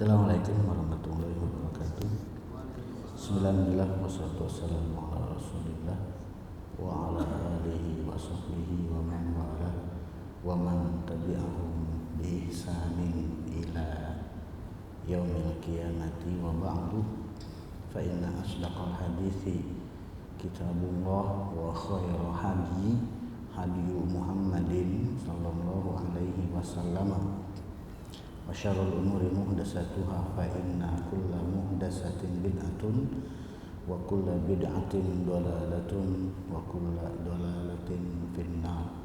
Assalamualaikum warahmatullahi wabarakatuh. Bismillahirrahmanirrahim. Wassalatu wassalamu ala Rasulillah wa ala alihi wa sahbihi wa man wala wa man tabi'ahum bi ihsanin ila yaumil qiyamati wa ba'du. Fa inna asdaqal hadithi kitabullah wa khairal hadi Muhammadin sallallahu alaihi wasallam. Wa syarrul umuri muhdatsatuha fa inna kulla muhdatsatin bid'atun wa kulla bid'atin dhalalatun wa kulla dhalalatin finnar.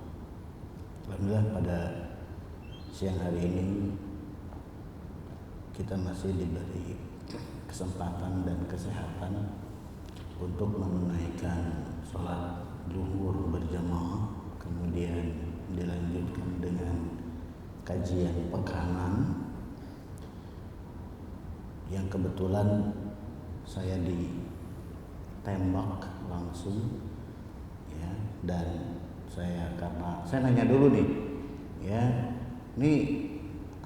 Alhamdulillah, pada siang hari ini kita masih diberi kesempatan dan kesehatan untuk menunaikan sholat zuhur berjamaah, kemudian dilanjutkan dengan kajian pekanan yang kebetulan saya ditembak langsung ya, dan karena saya nanya dulu nih ya, ini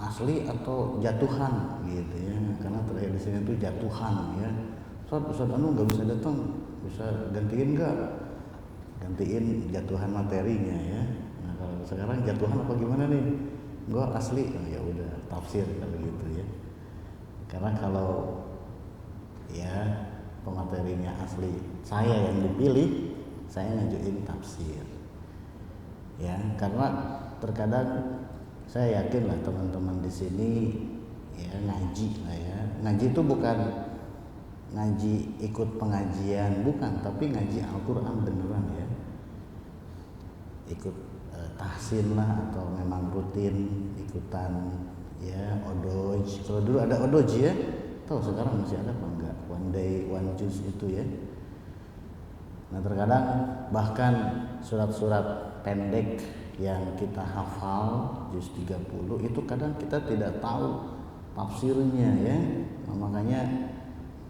asli atau jatuhan gitu ya, karena terakhir di sini tuh jatuhan ya. Ustaz anu nggak bisa datang, bisa gantiin nggak? Gantiin jatuhan materinya ya. Nah kalau sekarang jatuhan apa gimana nih? Enggak, asli. Oh, ya udah tafsir kalau gitu ya. Karena kalau ya pematerinya asli, saya yang dipilih, saya ngajuin tafsir. Ya, karena terkadang saya yakin lah teman-teman di sini ya ngaji lah ya. Ngaji itu bukan ngaji ikut pengajian, bukan, tapi ngaji Al-Quran beneran ya. Ikut tahsin lah, atau memang rutin ikutan ya odoj. Kalau dulu ada odoj ya, tahu sekarang masih ada apa enggak? One day one juice itu ya. Nah terkadang bahkan surat-surat pendek yang kita hafal juz 30 itu kadang kita tidak tahu tafsirnya ya. Nah, makanya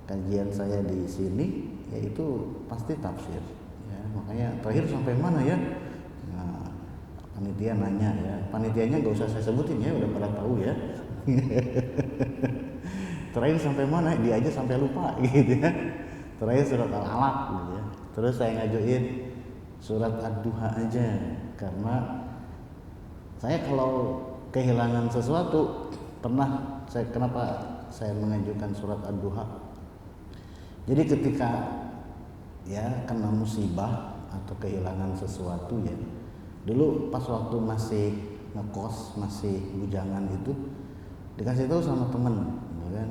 kajian saya di sini yaitu pasti tafsir ya. Makanya terakhir sampai mana ya? Nah, panitia nanya ya, panitianya nggak usah saya sebutin ya, udah pada tahu ya. Terakhir sampai mana? Dia aja sampai lupa gitu ya. Terakhir surat Al-Alaq gitu ya. Terus saya ngajuin surat Ad-Duha aja, karena saya kalau kehilangan sesuatu kenapa saya mengajukan surat Ad-Duha? Jadi ketika ya kena musibah atau kehilangan sesuatu ya, dulu pas waktu masih ngekos, masih bujangan itu dikasih tahu sama temen, gitu kan?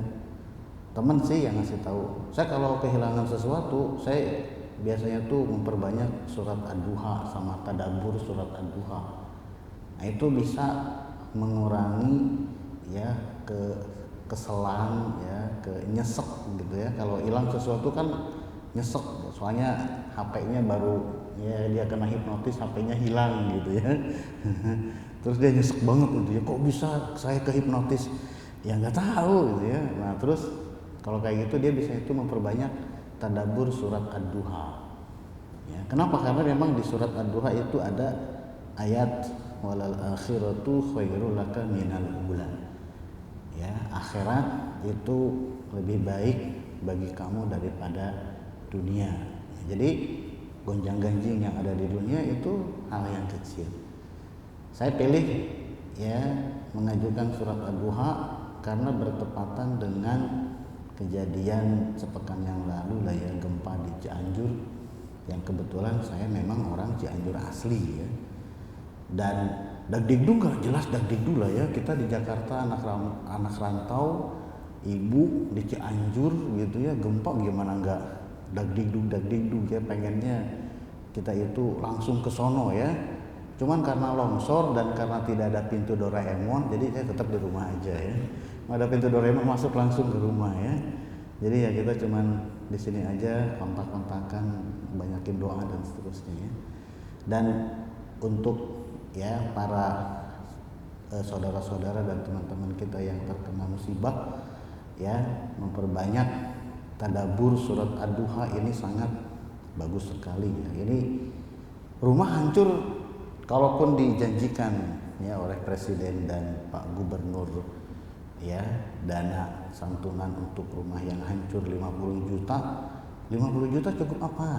Temen sih yang ngasih tahu. Saya kalau kehilangan sesuatu, saya biasanya tuh memperbanyak surat Ad-Duha sama tadabbur surat Ad-Duha. Nah itu bisa mengurangi ya kekesalan ya, nyesek gitu ya. Kalau hilang sesuatu kan nyesek, soalnya HP-nya baru ya, dia kena hipnotis, HP-nya hilang gitu ya. Terus dia nyesek banget gitu ya, kok bisa saya kehipnotis? Ya nggak tahu gitu ya. Nah terus kalau kayak gitu dia bisa itu memperbanyak tadabbur surat Ad-Duha. Ya, kenapa? Karena memang di surat Ad-Duha itu ada ayat walal akhiratu khairul laka minal ula. Ya, akhirat itu lebih baik bagi kamu daripada dunia. Ya, jadi gonjang-ganjing yang ada di dunia itu hal yang kecil. Saya pilih ya mengajukan surat Ad-Duha karena bertepatan dengan kejadian sepekan yang lalu lah ya, gempa di Cianjur, yang kebetulan saya memang orang Cianjur asli ya. Dan dagdikduk gak jelas dagdikduk lah ya, kita di Jakarta anak rantau, ibu di Cianjur gitu ya, gempa gimana nggak dagdikduk ya, pengennya kita itu langsung ke sono ya. Cuman karena longsor dan karena tidak ada pintu Doraemon, jadi saya tetap di rumah aja ya. Ada pintu Doraemon masuk langsung ke rumah ya. Jadi ya kita cuman di sini aja, kontak-kontakan, banyakin doa dan seterusnya ya. Dan untuk ya para saudara-saudara dan teman-teman kita yang terkena musibah ya, memperbanyak tadabbur surat Ad-Duha ini sangat bagus sekali ya. Ini rumah hancur kalaupun dijanjikan ya oleh Presiden dan Pak Gubernur ya dana santunan untuk rumah yang hancur 50 juta. 50 juta cukup apa?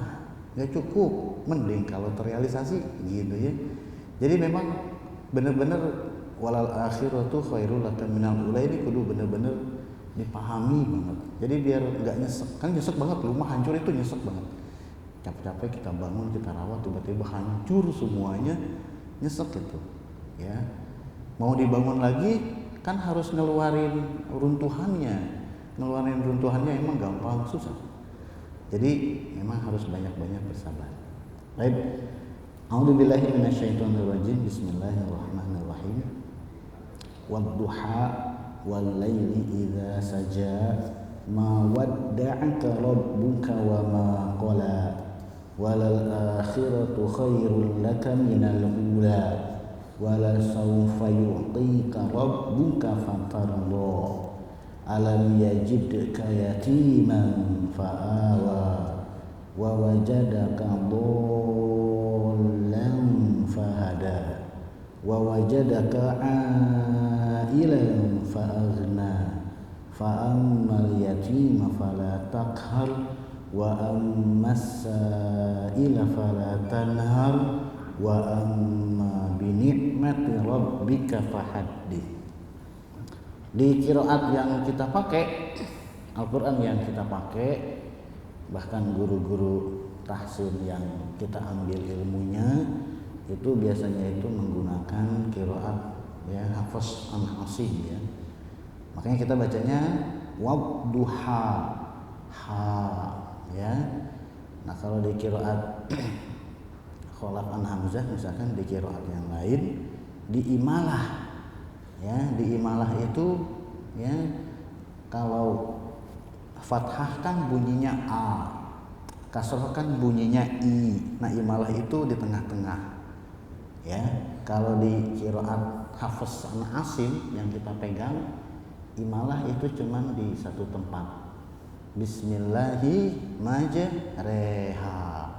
Nggak cukup, mending kalau terrealisasi gitu ya. Jadi memang benar-benar walal akhiratu khairul laka minal ula ini kudu benar-benar dipahami banget. Jadi biar nggak nyesek, kan nyesek banget, rumah hancur itu nyesek banget. Capek-capek kita bangun, kita rawat, tiba-tiba hancur semuanya, nyesek gitu ya. Mau dibangun lagi kan harus ngeluarin runtuhannya emang gampang, susah. Jadi memang harus banyak-banyak bersabar. Baik, a'udzubillahi minasyaitonirrajim. Bismillahirrahmanirrahim. Wadduha wal laili idza saja ma wadda'aka rabbuka wa ma qala walal akhiratu khairul laka minal ula wala sawfa yu'tika rabbuka fatarda alam yajidka yatiman fa'awa wa wajadaka dhallan fahada wa wajadaka a'ilan fa'aghna fa'ammal yatima fala taqhar wa ammas sa'ila fala tanhar wa amma binikmati rabbika fahaddits. Di qiraat yang kita pakai, Al-Quran yang kita pakai, bahkan guru-guru tahsin yang kita ambil ilmunya itu biasanya itu menggunakan qiraat ya Hafs an Asim ya. Makanya kita bacanya wadduha ha ya. Nah kalau di qiraat Khalaf an Hamzah misalkan di qiraat yang lain di imalah ya, di imalah itu ya kalau fathah kan bunyinya a, kasroh kan bunyinya i. Nah imalah itu di tengah-tengah ya. Kalau di qiraat Hafs an Asim yang kita pegang, imalah itu cuman di satu tempat. Bismillahi majreha,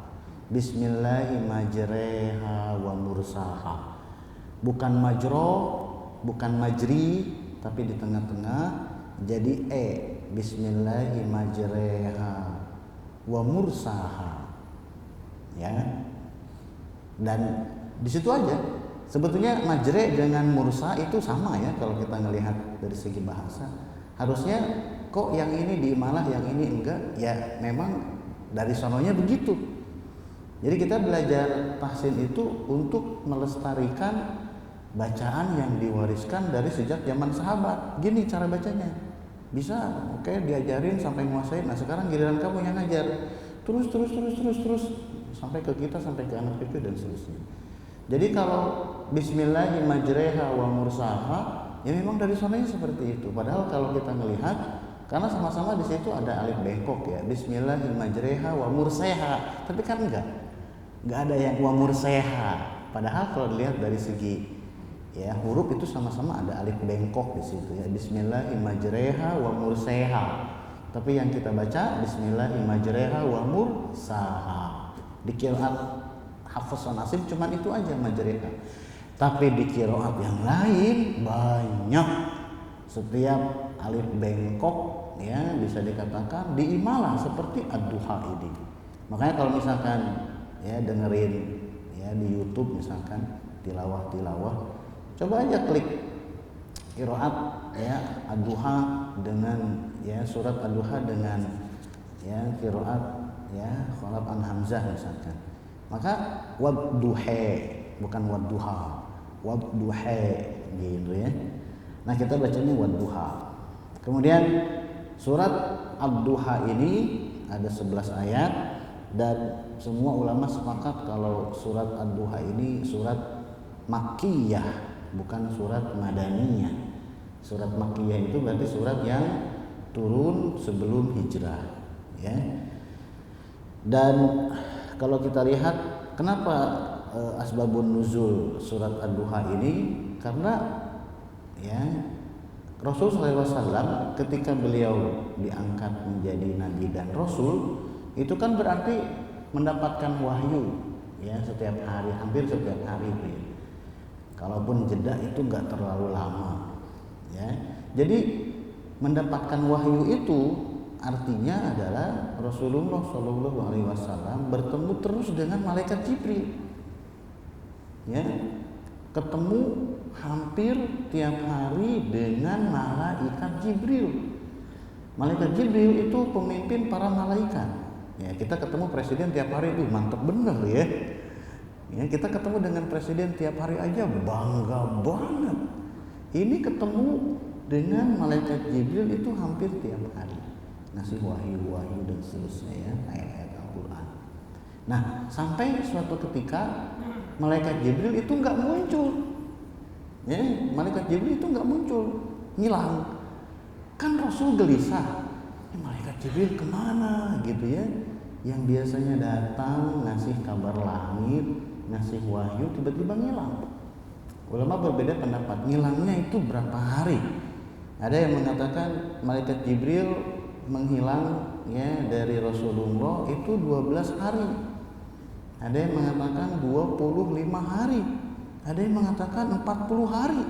Bismillahi majreha wa mursaha. Bukan majro, bukan majri, tapi di tengah-tengah jadi Bismillahi majreha wa mursaha ya. Dan di situ aja. Sebetulnya majre dengan mursa itu sama ya kalau kita ngelihat dari segi bahasa. Harusnya kok yang ini diimalah, yang ini enggak? Ya memang dari sononya begitu. Jadi kita belajar tahsin itu untuk melestarikan bacaan yang diwariskan dari sejak zaman sahabat. Gini cara bacanya. Bisa, oke, diajarin sampai nguasain. Nah sekarang giliran kamu yang ngajar. Terus sampai ke kita, sampai ke anak cucu dan seterusnya. Jadi kalau Bismillahi majreha wa mursaha, ya memang dari sonanya seperti itu. Padahal kalau kita melihat, karena sama-sama di situ ada alif bengkok ya. Bismillahi majreha wa murseha, tapi kan enggak ada yang wa murseha. Padahal kalau dilihat dari segi ya huruf itu sama-sama ada alif bengkok di situ ya. Bismillahi majreha wa murseha. Tapi yang kita baca Bismillahi majreha wa mursaha. Di qiraat Hafs an Asim cuman itu aja majreha. Tapi di qiraat yang lain banyak. Setiap alif bengkok ya bisa dikatakan diimalah seperti ad-duha ini. Makanya kalau misalkan ya dengerin ya di YouTube misalkan tilawah, coba aja klik qiraat ya ad-duha dengan ya surat ad-duha dengan ya qiraat ya Khalaf an Hamzah misalkan. Maka wadduha bukan wadduha, wadduha gitu ya. Nah kita bacanya wadduha. Kemudian surat ad-duha ini ada 11 ayat dan semua ulama sepakat kalau surat ad-duha ini surat makkiyah, bukan surat madaniyah. Surat makkiyah itu berarti surat yang turun sebelum hijrah ya. Dan kalau kita lihat kenapa asbabun nuzul surat ad-duha ini, karena ya Rasulullah SAW ketika beliau diangkat menjadi nabi dan rasul itu kan berarti mendapatkan wahyu ya setiap hari, hampir setiap hari itu ya. Kalaupun jeda itu nggak terlalu lama ya. Jadi mendapatkan wahyu itu artinya adalah Rasulullah Shallallahu Alaihi Wasallam bertemu terus dengan malaikat Jibril, ya, ketemu hampir tiap hari dengan malaikat Jibril. Malaikat Jibril itu pemimpin para malaikat. Ya, kita ketemu presiden tiap hari itu mantap bener ya. Ya, kita ketemu dengan presiden tiap hari aja bangga banget. Ini ketemu dengan malaikat Jibril itu hampir tiap hari, ngasih wahyu dan seterusnya ya, ayat-ayat Al-Quran. Nah, sampai suatu ketika malaikat Jibril itu nggak muncul, ya, malaikat Jibril itu nggak muncul, ngilang. Kan Rasul gelisah, malaikat Jibril kemana gitu ya, yang biasanya datang ngasih kabar langit, ngasih wahyu, tiba-tiba ngilang. Ulama berbeda pendapat, ngilangnya itu berapa hari. Ada yang mengatakan malaikat Jibril menghilang ya dari Rasulullah itu 12 hari. Ada yang mengatakan 25 hari. Ada yang mengatakan 40 hari.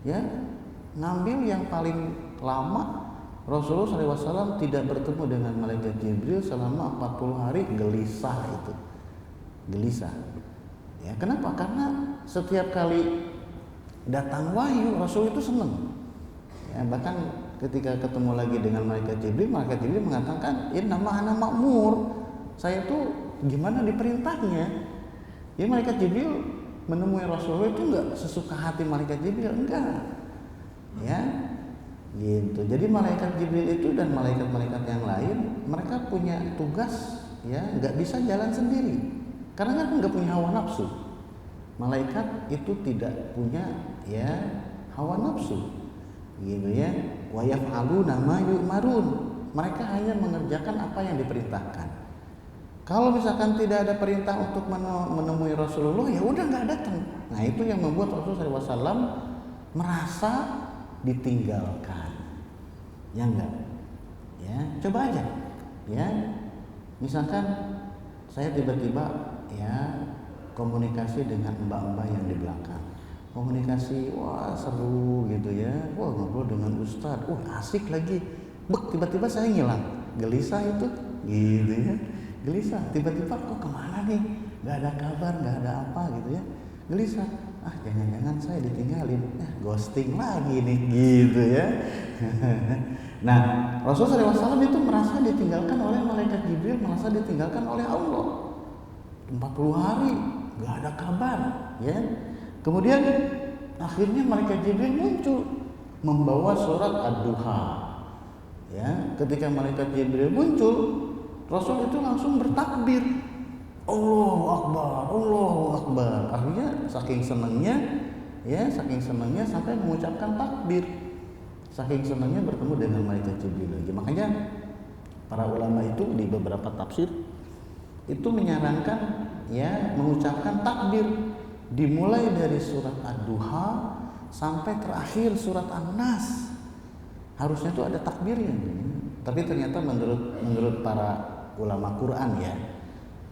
Ya, ngambil yang paling lama Rasulullah SAW tidak bertemu dengan malaikat Jibril selama 40 hari, gelisah itu. Gelisah. Ya, kenapa? Karena setiap kali datang wahyu Rasul itu senang. Ya, bahkan ketika ketemu lagi dengan malaikat Jibril mengatakan, "In nama ana ma'mur." Saya tuh gimana diperintahnya? Ya, malaikat Jibril menemui Rasulullah itu enggak sesuka hati malaikat Jibril, enggak. Ya. Gitu. Jadi malaikat Jibril itu dan malaikat-malaikat yang lain, mereka punya tugas ya, enggak bisa jalan sendiri. Karena kan enggak punya hawa nafsu. Malaikat itu tidak punya ya hawa nafsu. Gitu ya, wa yaf'aluna ma yu'marun. Mereka hanya mengerjakan apa yang diperintahkan. Kalau misalkan tidak ada perintah untuk menemui Rasulullah, ya udah nggak datang. Nah, itu yang membuat Rasulullah SAW merasa ditinggalkan. Ya enggak? Ya, coba aja. Ya, misalkan saya tiba-tiba ya komunikasi dengan mbak-mbak yang di belakang. Komunikasi, wah seru gitu ya, wah ngobrol dengan ustadz, wah asik lagi, tiba-tiba saya ngilang, gelisah itu, gitu ya, gelisah, tiba-tiba kok kemana nih, nggak ada kabar, nggak ada apa gitu ya, gelisah, jangan-jangan saya ditinggalin, ghosting lagi nih, gitu ya. Nah, Rasulullah SAW itu merasa ditinggalkan oleh malaikat Jibril, merasa ditinggalkan oleh Allah, 40 hari, nggak ada kabar, ya. Kemudian akhirnya malaikat Jibril muncul membawa surat Ad-Duha. Ya, ketika malaikat Jibril muncul, Rasul itu langsung bertakbir. Allahu Akbar, Allahu Akbar. Akhirnya saking senangnya sampai mengucapkan takbir. Saking senangnya bertemu dengan malaikat Jibril lagi. Makanya para ulama itu di beberapa tafsir itu menyarankan ya mengucapkan takbir. Dimulai dari surat Ad-Duha sampai terakhir surat An-Nas. Harusnya itu ada takbirnya. Tapi ternyata menurut para ulama Quran ya.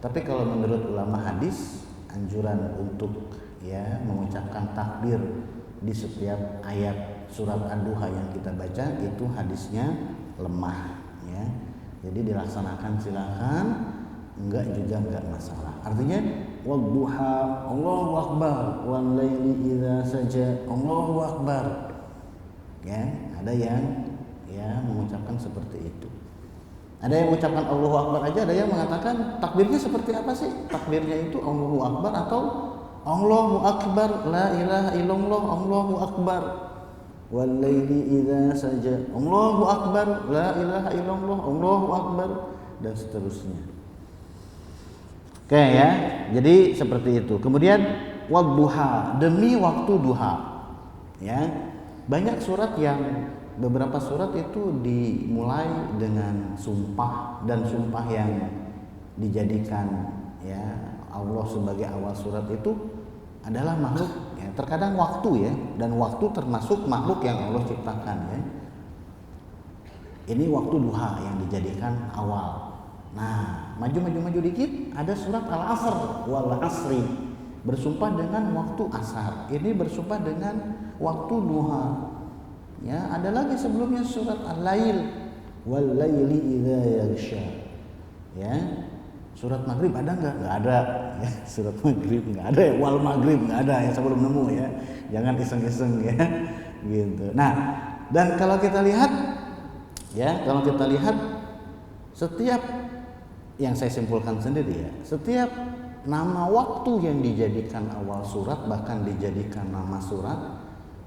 Tapi kalau menurut ulama hadis, anjuran untuk ya mengucapkan takbir di setiap ayat surat Ad-Duha yang kita baca itu hadisnya lemah ya. Jadi dilaksanakan silakan, enggak juga enggak masalah. Artinya wadduha Allahu Akbar wal laili idza saja Allahu Akbar. Ya, ada yang ya mengucapkan seperti itu. Ada yang mengucapkan Allahu Akbar aja, ada yang mengatakan takbirnya seperti apa sih? Takbirnya itu Allahu Akbar atau Allahu Akbar la ilaha illallah Allahu Akbar wal laili idza saja Allahu Akbar la ilaha illallah Allahu Akbar dan seterusnya. Oke ya, jadi seperti itu. Kemudian wadduha, demi waktu duha. Ya, banyak surat yang beberapa surat itu dimulai dengan sumpah dan sumpah yang dijadikan ya Allah sebagai awal surat itu adalah makhluk. Ya, terkadang waktu ya, dan waktu termasuk makhluk yang Allah ciptakan ya. Ini waktu duha yang dijadikan awal. Nah, maju dikit ada surat Al-Asr wal asri, bersumpah dengan waktu asar. Ini bersumpah dengan waktu duha. Ya, ada lagi sebelumnya surat Al-Lail, wal laili idza yaghsha. Ya. Surat Maghrib ada nggak? Nggak ada. Ya, surat Maghrib nggak ada. Ya. Wal Maghrib nggak ada. Ya, saya belum nemu ya. Jangan iseng-iseng ya. Gitu. Nah, dan kalau kita lihat, setiap yang saya simpulkan sendiri ya, setiap nama waktu yang dijadikan awal surat, bahkan dijadikan nama surat,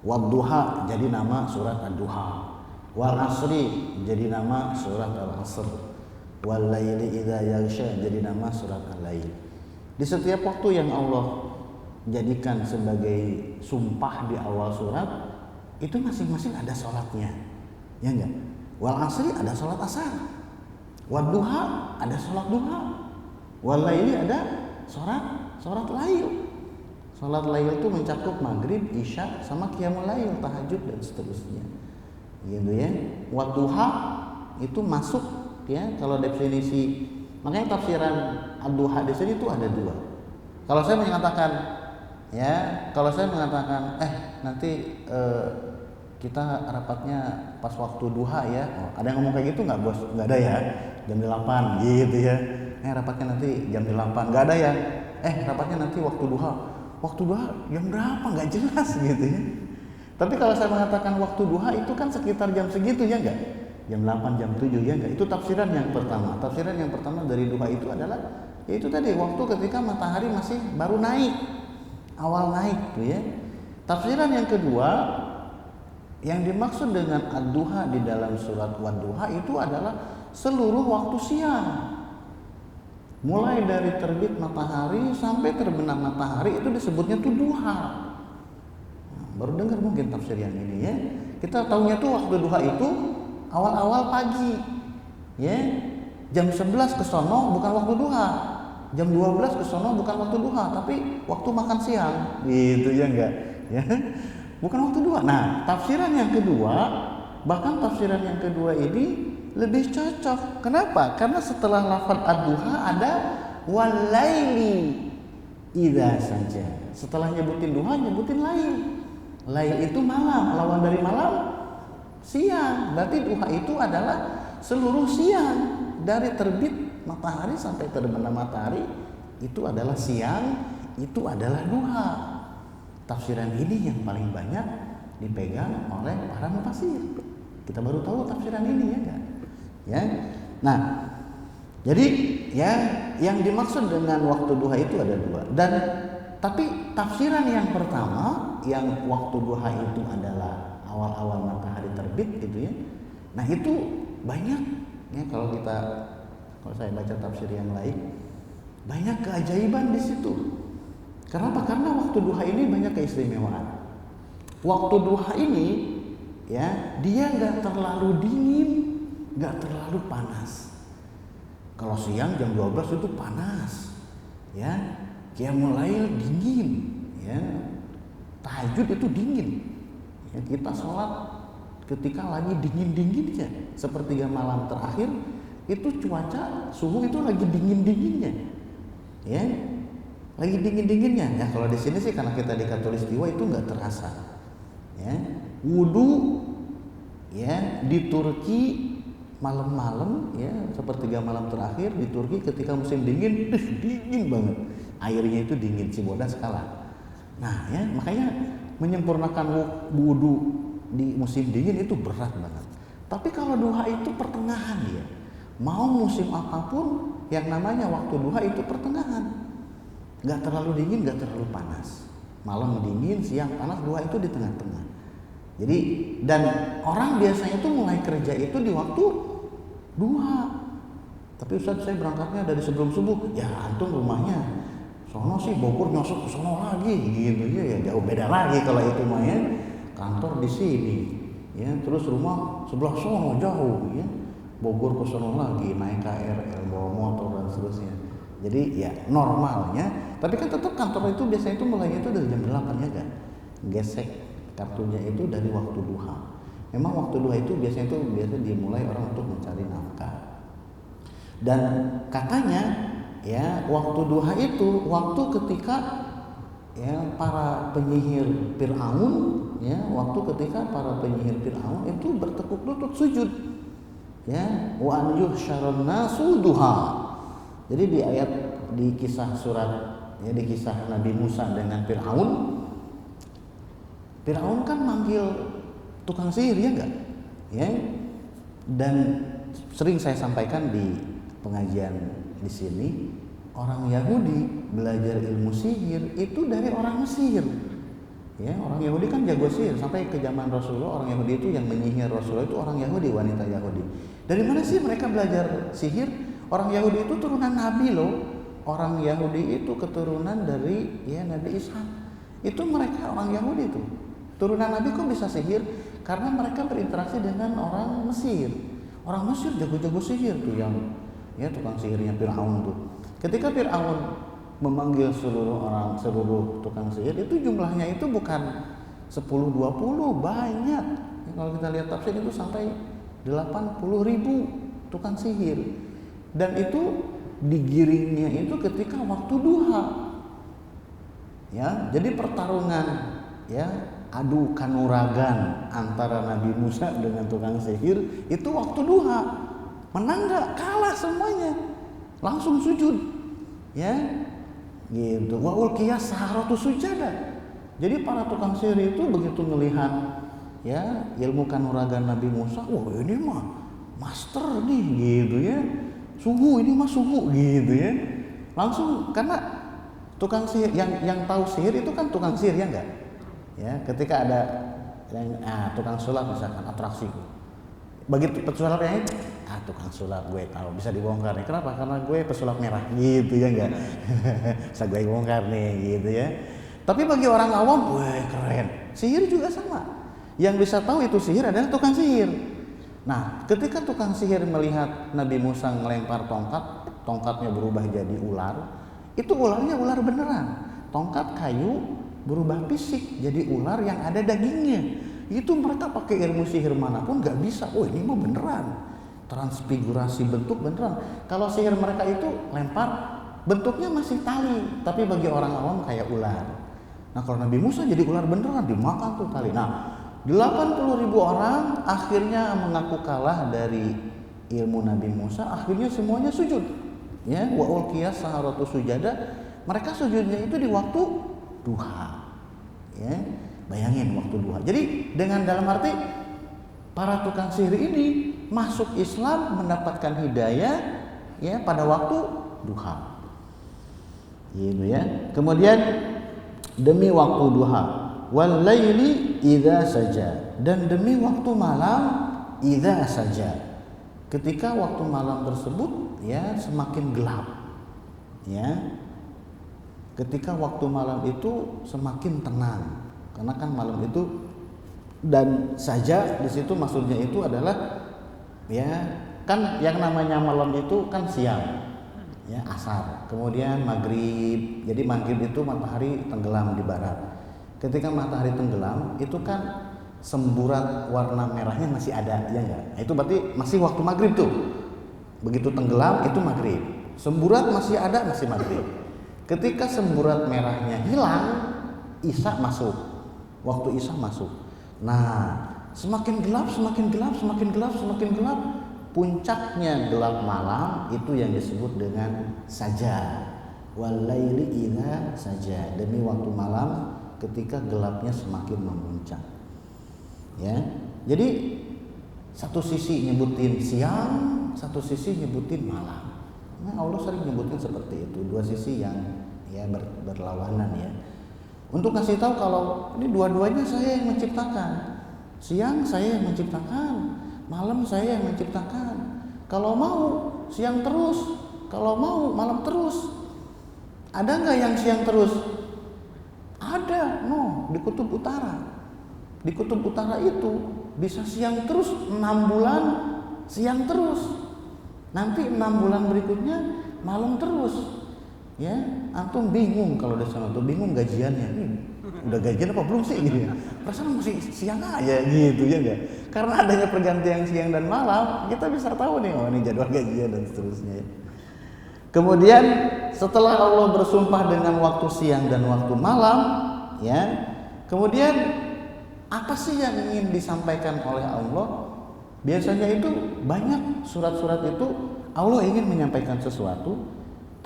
wadduha jadi nama surat ad-duha, wal asri jadi nama surat al-asr, wal laili idza yaghsha jadi nama surat al-lail. Di setiap waktu yang Allah jadikan sebagai sumpah di awal surat, itu masing-masing ada sholatnya, ya enggak? Wal asri ada sholat asar, wad duha ada sholat duha, wal laili ada sholat lail. Sholat lail itu mencakup maghrib, isya, sama qiyamul lail, tahajud dan seterusnya. Gitu ya. Wad duha itu masuk ya kalau definisi. Makanya tafsiran ad-duha di sini itu ada dua. Kalau saya mengatakan nanti kita rapatnya pas waktu duha ya. Oh, ada yang ngomong kayak gitu nggak bos? Nggak ada ya. Jam 8 gitu ya. Rapatnya nanti jam 8. Nggak ada ya. Rapatnya nanti waktu duha. Waktu duha jam berapa? Nggak jelas gitu ya. Tapi kalau saya mengatakan waktu duha itu kan sekitar jam segitu ya nggak? Jam 8, jam 7 ya nggak? Itu tafsiran yang pertama. Tafsiran yang pertama dari duha itu adalah yaitu tadi waktu ketika matahari masih baru naik. Awal naik tuh ya. Tafsiran yang kedua, yang dimaksud dengan ad-duha di dalam surat Wad-duha itu adalah seluruh waktu siang. Mulai dari terbit matahari sampai terbenam matahari itu disebutnya tuh duha. Nah, baru dengar mungkin tafsir yang ini ya. Kita tahunya tuh waktu duha itu awal-awal pagi. Ya. Jam 11 ke sono bukan waktu duha. Jam 12 ke sono bukan waktu duha, tapi waktu makan siang. Gitu ya enggak? Ya. Bukan waktu duha. Nah, tafsiran yang kedua, bahkan tafsiran yang kedua ini lebih cocok. Kenapa? Karena setelah lafaz ad-duha ada walaili idza saja. Setelah nyebutin duha, nyebutin lail. Lail itu malam, lawan dari malam siang. Berarti duha itu adalah seluruh siang dari terbit matahari sampai terbenam matahari itu adalah siang, itu adalah duha. Tafsiran ini yang paling banyak dipegang oleh para mufassir. Kita baru tahu tafsiran ini ya kan? Ya. Nah, jadi ya yang dimaksud dengan waktu duha itu ada dua. Dan tapi tafsiran yang pertama yang waktu duha itu adalah awal-awal matahari terbit gitu ya. Nah, itu banyak ya kalau saya baca tafsir yang lain banyak keajaiban di situ. Kenapa? Karena waktu duha ini banyak keistimewaan. Waktu duha ini ya dia nggak terlalu dingin, nggak terlalu panas. Kalau siang jam 12 itu panas, ya. Qiyamul lail dingin, ya. Tahajud itu dingin. Ya, kita sholat ketika lagi dingin-dinginnya, sepertiga malam terakhir itu cuaca suhu itu lagi dingin-dinginnya, ya. Lagi dingin-dinginnya. Ya kalau di sini sih karena kita di Khatulistiwa itu nggak terasa. Ya. Wudu ya di Turki malam-malam ya sepertiga malam terakhir di Turki ketika musim dingin, dingin banget. Airnya itu dingin, Cibodas kalah. Nah, ya makanya menyempurnakan wudu di musim dingin itu berat banget. Tapi kalau duha itu pertengahan dia. Mau musim apapun yang namanya waktu duha itu pertengahan. Gak terlalu dingin, gak terlalu panas. Malam dingin, siang panas, duha itu di tengah-tengah. Jadi dan orang biasanya itu mulai kerja itu di waktu duha. Tapi Ustaz saya berangkatnya dari sebelum subuh. Ya antum rumahnya sono sih Bogor nyosok ke sono lagi gitu ya jauh beda lagi kalau itu mah ya. Kantor di sini ya terus rumah sebelah sono jauh ya. Bogor ke sono lagi naik KRL bawa motor dan seterusnya. Jadi ya normalnya, tapi kan tetap kantor itu biasanya itu mulainya itu dari jam 8 ya kan. Gesek kartunya itu dari waktu duha. Memang waktu duha itu biasanya dimulai orang untuk mencari nafkah. Dan katanya ya waktu duha itu waktu ketika ya para penyihir Fir'aun, ya waktu ketika para penyihir Fir'aun itu bertekuk lutut sujud, ya wa an yuhsyarun nasu duha. Jadi di ayat di kisah surat ya di kisah Nabi Musa dengan Fir'aun, Fir'aun kan manggil tukang sihir ya enggak, ya, dan sering saya sampaikan di pengajian di sini, orang Yahudi belajar ilmu sihir itu dari orang Mesir. Ya, orang Yahudi kan jago sihir, sampai ke zaman Rasulullah orang Yahudi itu yang menyihir Rasulullah itu orang Yahudi, wanita Yahudi. Dari mana sih mereka belajar sihir? Orang Yahudi itu turunan Nabi loh. Orang Yahudi itu keturunan dari ya Nabi Isa. Itu mereka orang Yahudi itu. Turunan Nabi kok bisa sihir? Karena mereka berinteraksi dengan orang Mesir. Orang Mesir jago-jago sihir tuh yang ya tukang sihirnya Fir'aun tuh. Ketika Fir'aun memanggil seluruh tukang sihir itu jumlahnya itu bukan 10-20, banyak. Ya, kalau kita lihat tafsir itu sampai 80.000 tukang sihir. Dan itu digiringnya itu ketika waktu duha. Ya, jadi pertarungan ya adu kanuragan antara Nabi Musa dengan tukang sihir itu waktu duha. Menang nggak? Kalah semuanya. Langsung sujud. Ya. Gitu. Wa ulqiya saharatu sujada. Jadi para tukang sihir itu begitu melihat ya ilmu kanuragan Nabi Musa, wah ini mah master nih gitu ya. Suhu ini mah suhu gitu ya. Langsung karena tukang sihir yang tahu sihir itu kan tukang sihir ya enggak? Ya, ketika ada yang tukang sulap misalkan atraksi. Begitu pesulapnya tukang sulap gue tahu bisa dibongkar nih. Kenapa? Karena gue pesulap merah gitu ya enggak? Bisa gue bongkar nih gitu ya. Tapi bagi orang awam, wah keren. Sihir juga sama. Yang bisa tahu itu sihir adalah tukang sihir. Nah, ketika tukang sihir melihat Nabi Musa melempar tongkat, tongkatnya berubah jadi ular, itu ularnya ular beneran. Tongkat kayu berubah fisik jadi ular yang ada dagingnya. Itu mereka pakai ilmu sihir manapun nggak bisa. Oh ini mah beneran. Transfigurasi bentuk beneran. Kalau sihir mereka itu lempar bentuknya masih tali, tapi bagi orang awam kayak ular. Nah kalau Nabi Musa jadi ular beneran dimakan tuh tali. Nah 80.000 orang akhirnya mengaku kalah dari ilmu Nabi Musa. Akhirnya semuanya sujud. Ya wa ulqiya saharatu sujada. Mereka sujudnya itu di waktu duha. Ya, bayangin waktu duha. Jadi dengan dalam arti para tukang sihir ini masuk Islam mendapatkan hidayah ya pada waktu duha. Gitu ya. Kemudian demi waktu duha, wal laili idza saja, dan demi waktu malam idza saja. Ketika waktu malam tersebut ya semakin gelap. Ya. Ketika waktu malam itu semakin tenang, karena kan malam itu dan saja di situ maksudnya itu adalah ya kan yang namanya malam itu kan siang, ya asar, kemudian maghrib. Jadi maghrib itu matahari tenggelam di barat. Ketika matahari tenggelam itu kan semburat warna merahnya masih ada, ya enggak? Nah, itu berarti masih waktu maghrib tuh. Begitu tenggelam itu maghrib. Semburat masih ada, masih maghrib. Ketika semburat merahnya hilang, Isya masuk. Waktu Isya masuk. Nah, semakin gelap, semakin gelap, semakin gelap, semakin gelap. Puncaknya gelap malam itu yang disebut dengan saja. Wal laili idza saja. Demi waktu malam ketika gelapnya semakin memuncak. Ya. Jadi satu sisi nyebutin siang, satu sisi nyebutin malam. Nah, Allah sering nyebutin seperti itu, dua sisi yang ya berlawanan ya. Untuk kasih tahu kalau ini dua-duanya saya yang menciptakan. Siang saya yang menciptakan, malam saya yang menciptakan. Kalau mau siang terus, kalau mau malam terus. Ada nggak yang siang terus? Ada, di Kutub Utara. Di Kutub Utara itu bisa siang terus 6 bulan, siang terus. Nanti 6 bulan berikutnya malam terus. Ya, antum bingung kalau di sana tuh, bingung gajiannya. Udah gajian apa belum sih gitu ya. Perasaan masih siang aja gitu ya enggak? Karena adanya pergantian siang dan malam, kita bisa tahu nih, oh ini jadwal gajian dan seterusnya. Kemudian setelah Allah bersumpah dengan waktu siang dan waktu malam, ya. Kemudian apa sih yang ingin disampaikan oleh Allah? Biasanya itu banyak surat-surat itu Allah ingin menyampaikan sesuatu,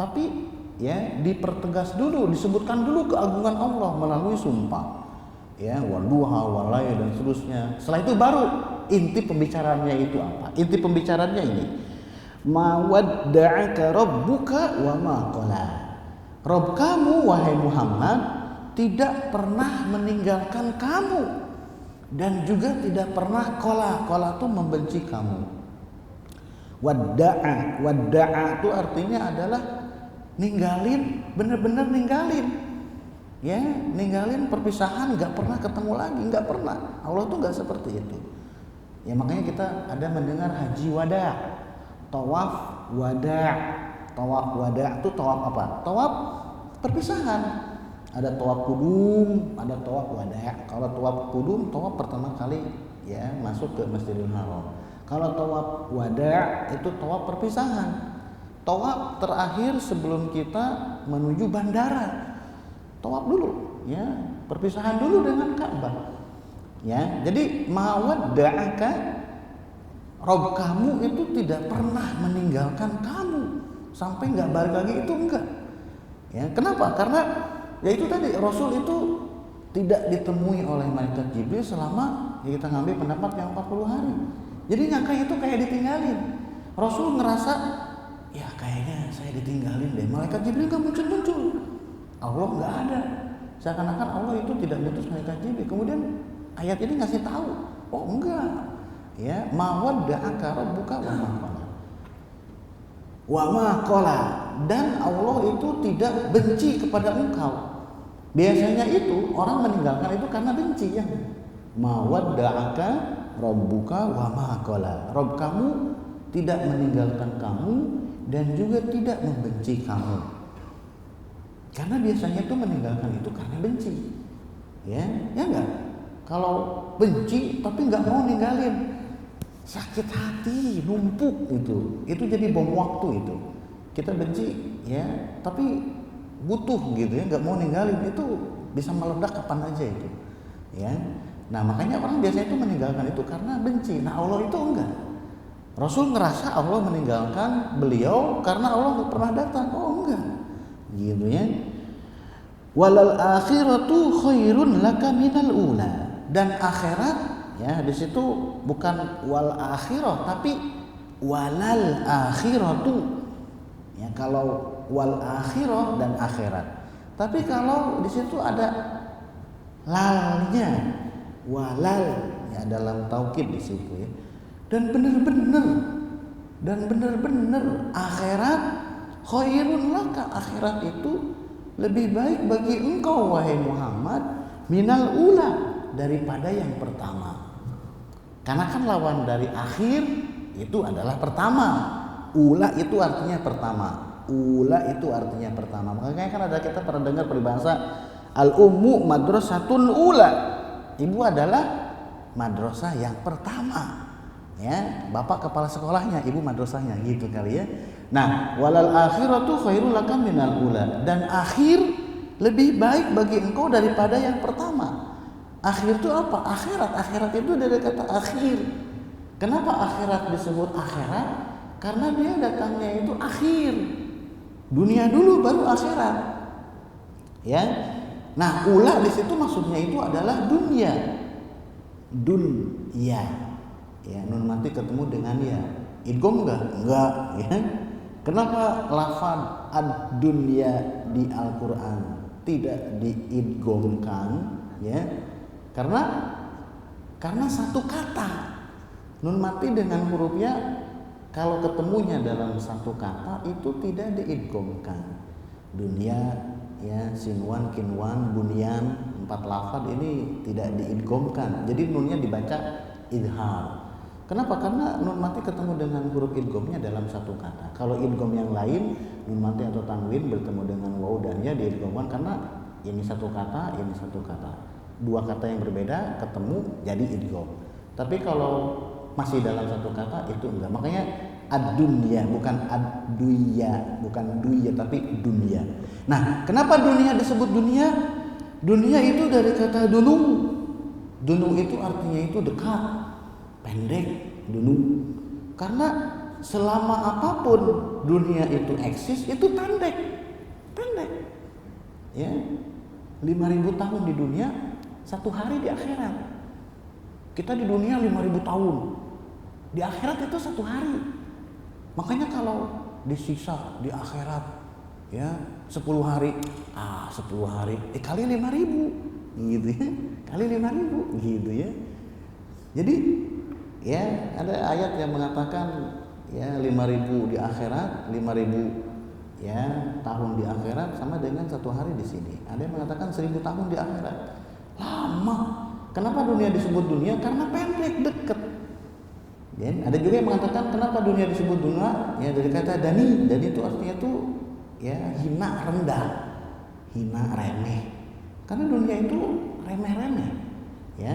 tapi ya dipertegas dulu, disebutkan dulu keagungan Allah melalui sumpah. Ya, waduha, walai dan seterusnya. Setelah itu baru inti pembicaraannya itu apa? Inti pembicaraannya ini. Ma wadda'aka rabbuka wa ma qala. Rabb kamu wahai Muhammad tidak pernah meninggalkan kamu dan juga tidak pernah qala itu membenci kamu. Wadda'a itu artinya adalah ninggalin, benar-benar ninggalin. Ya, ninggalin perpisahan, nggak pernah ketemu lagi, nggak pernah. Allah tuh nggak seperti itu. Ya makanya kita ada mendengar haji wada, tawaf wada. Tawaf wada itu tawaf apa? Tawaf perpisahan. Ada tawaf kudum, ada tawaf wada. Kalau tawaf kudum, tawaf pertama kali ya masuk ke Masjidil Haram. Kalau tawaf wada itu tawaf perpisahan. Tawaf terakhir sebelum kita menuju bandara. Tawaf dulu, ya, perpisahan dulu dengan Ka'bah. Ya, jadi mawadda'aka, Rabb kamu itu tidak pernah meninggalkan kamu sampai nggak balik lagi, itu enggak. Ya, kenapa? Karena ya itu tadi Rasul itu tidak ditemui oleh malaikat Jibril selama ya kita ngambil pendapat yang 40 hari. Jadi nyangka itu kayak ditinggalin. Rasul ngerasa ya kayaknya saya ditinggalin deh. Malaikat Jibril nggak muncul-muncul. Allah nggak ada, seakan-akan Allah itu tidak mutus malaikat Jibril. Kemudian ayat ini ngasih tahu, oh enggak, ya mawadda'aka rabbuka wa ma qala, wa ma qala, dan Allah itu tidak benci kepada engkau. Biasanya itu orang meninggalkan itu karena benci, ya. Mawadda'aka rabbuka wa ma qala, Rabb kamu tidak meninggalkan kamu dan juga tidak membenci kamu. Karena biasanya itu meninggalkan itu karena benci, ya enggak. Kalau benci tapi nggak mau ninggalin, sakit hati, numpuk itu jadi bom waktu itu. Kita benci, ya, tapi butuh gitu ya, nggak mau ninggalin, itu bisa meledak kapan aja itu, ya. Nah makanya orang biasanya itu meninggalkan itu karena benci. Nah Allah itu enggak. Rasul ngerasa Allah meninggalkan beliau karena Allah nggak pernah datang. Oh enggak, gitu ya. Walal akhiratu khairun laka minal ula, dan akhirat ya di situ bukan wal akhirah tapi walal akhiratu. Ya kalau wal akhirah dan akhirat. Tapi kalau di situ ada lalnya, walal ya dalam taukid di situ ya. Dan benar-benar akhirat khairun laka, akhirat itu lebih baik bagi engkau wahai Muhammad minal ula, daripada yang pertama. Karena kan lawan dari akhir itu adalah pertama. Ula itu artinya pertama. Ula itu artinya pertama. Makanya kan ada kita pernah dengar peribahasa al-ummu madrasatun ula. Ibu adalah madrasah yang pertama. Ya, bapak kepala sekolahnya, ibu madrasahnya, gitu kali ya. Nah, walal akhiratu khairul laka minal ula, dan akhir lebih baik bagi engkau daripada yang pertama. Akhir itu apa? Akhirat. Akhirat itu dari kata akhir. Kenapa akhirat disebut akhirat? Karena dia datangnya itu akhir. Dunia dulu baru akhirat. Ya. Nah, ula di situ maksudnya itu adalah dunia. Dunya. Ya, nun mati ketemu dengan ya. Idgham enggak, ya. Kenapa lafaz ad-dunya di Al-Qur'an tidak diidghamkan, ya? Karena satu kata. Nun mati dengan hurufnya kalau ketemunya dalam satu kata itu tidak diidghamkan. Dunia, ya, sinwan, kinwan, bunyan, 4 lafaz ini tidak diidghamkan. Jadi nunnya dibaca idhar. Kenapa? Karena nun mati ketemu dengan huruf idghamnya dalam satu kata. Kalau idgham yang lain, nun mati atau tanwin bertemu dengan waw dan ya diidghamkan karena ini satu kata, ini satu kata. Dua kata yang berbeda ketemu jadi idgham. Tapi kalau masih dalam satu kata itu enggak. Makanya ad-dunya, bukan ad-duya, bukan duya tapi dunia. Nah, kenapa dunia disebut dunia? Dunia itu dari kata dunung. Dunung itu artinya itu dekat, pendek, dunung. Karena selama apapun dunia itu eksis, itu pendek. Ya, 5.000 tahun di dunia, 1 hari di akhirat. Kita di dunia 5.000 tahun, di akhirat itu 1 hari. Makanya kalau disiksa di akhirat, ya 10 hari, 10 hari, kali 5.000, gitu ya, kali 5.000, gitu ya. Jadi, ya ada ayat yang mengatakan, ya 5.000 di akhirat, 5.000 ya tahun di akhirat sama dengan 1 hari di sini. Ada yang mengatakan 1.000 tahun di akhirat. Lama. Kenapa dunia disebut dunia? Karena pendek, dekat. Ya, ada juga yang mengatakan kenapa dunia disebut dunia? Ya dari kata dani. Dani itu artinya tuh ya hina, rendah, hina, remeh. Karena dunia itu remeh-remeh. Ya,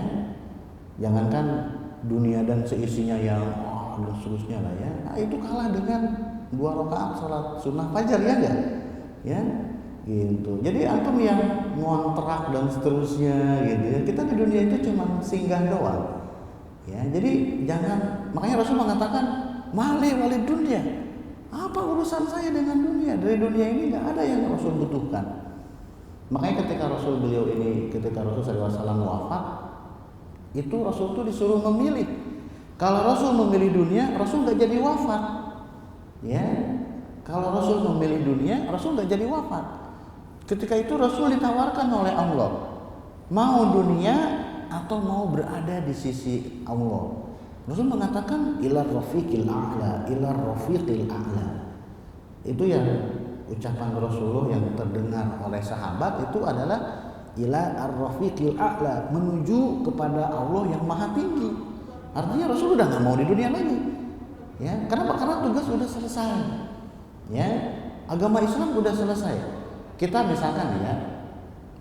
jangankan dunia dan seisinya yang dan seterusnya lah ya. Nah, itu kalah dengan 2 rakaat sholat sunnah fajar, ya enggak? Ya, gitu. Jadi antum yang ngontrak dan seterusnya gitu ya. Kita di dunia itu cuma singgah doang. Ya, jadi jangan, makanya Rasul mengatakan mali wali dunia. Apa urusan saya dengan dunia? Dari dunia ini enggak ada yang Rasul butuhkan. Makanya ketika Rasul SAW wafat, itu Rasul itu disuruh memilih. Kalau Rasul memilih dunia, Rasul enggak jadi wafat. Ya, kalau Rasul memilih dunia, Rasul nggak jadi wafat. Ketika itu Rasul ditawarkan oleh Allah, mau dunia atau mau berada di sisi Allah. Rasul mengatakan ilar rafiqil a'la, ilar rafiqil a'la. Itu yang ucapan Rasulullah yang terdengar oleh sahabat itu adalah ila ar-rafiqil a'la, menuju kepada Allah yang maha tinggi. Artinya Rasul udah nggak mau di dunia lagi. Ya, kenapa? Karena tugas sudah selesai. Ya, agama Islam sudah selesai. Kita misalkan ya,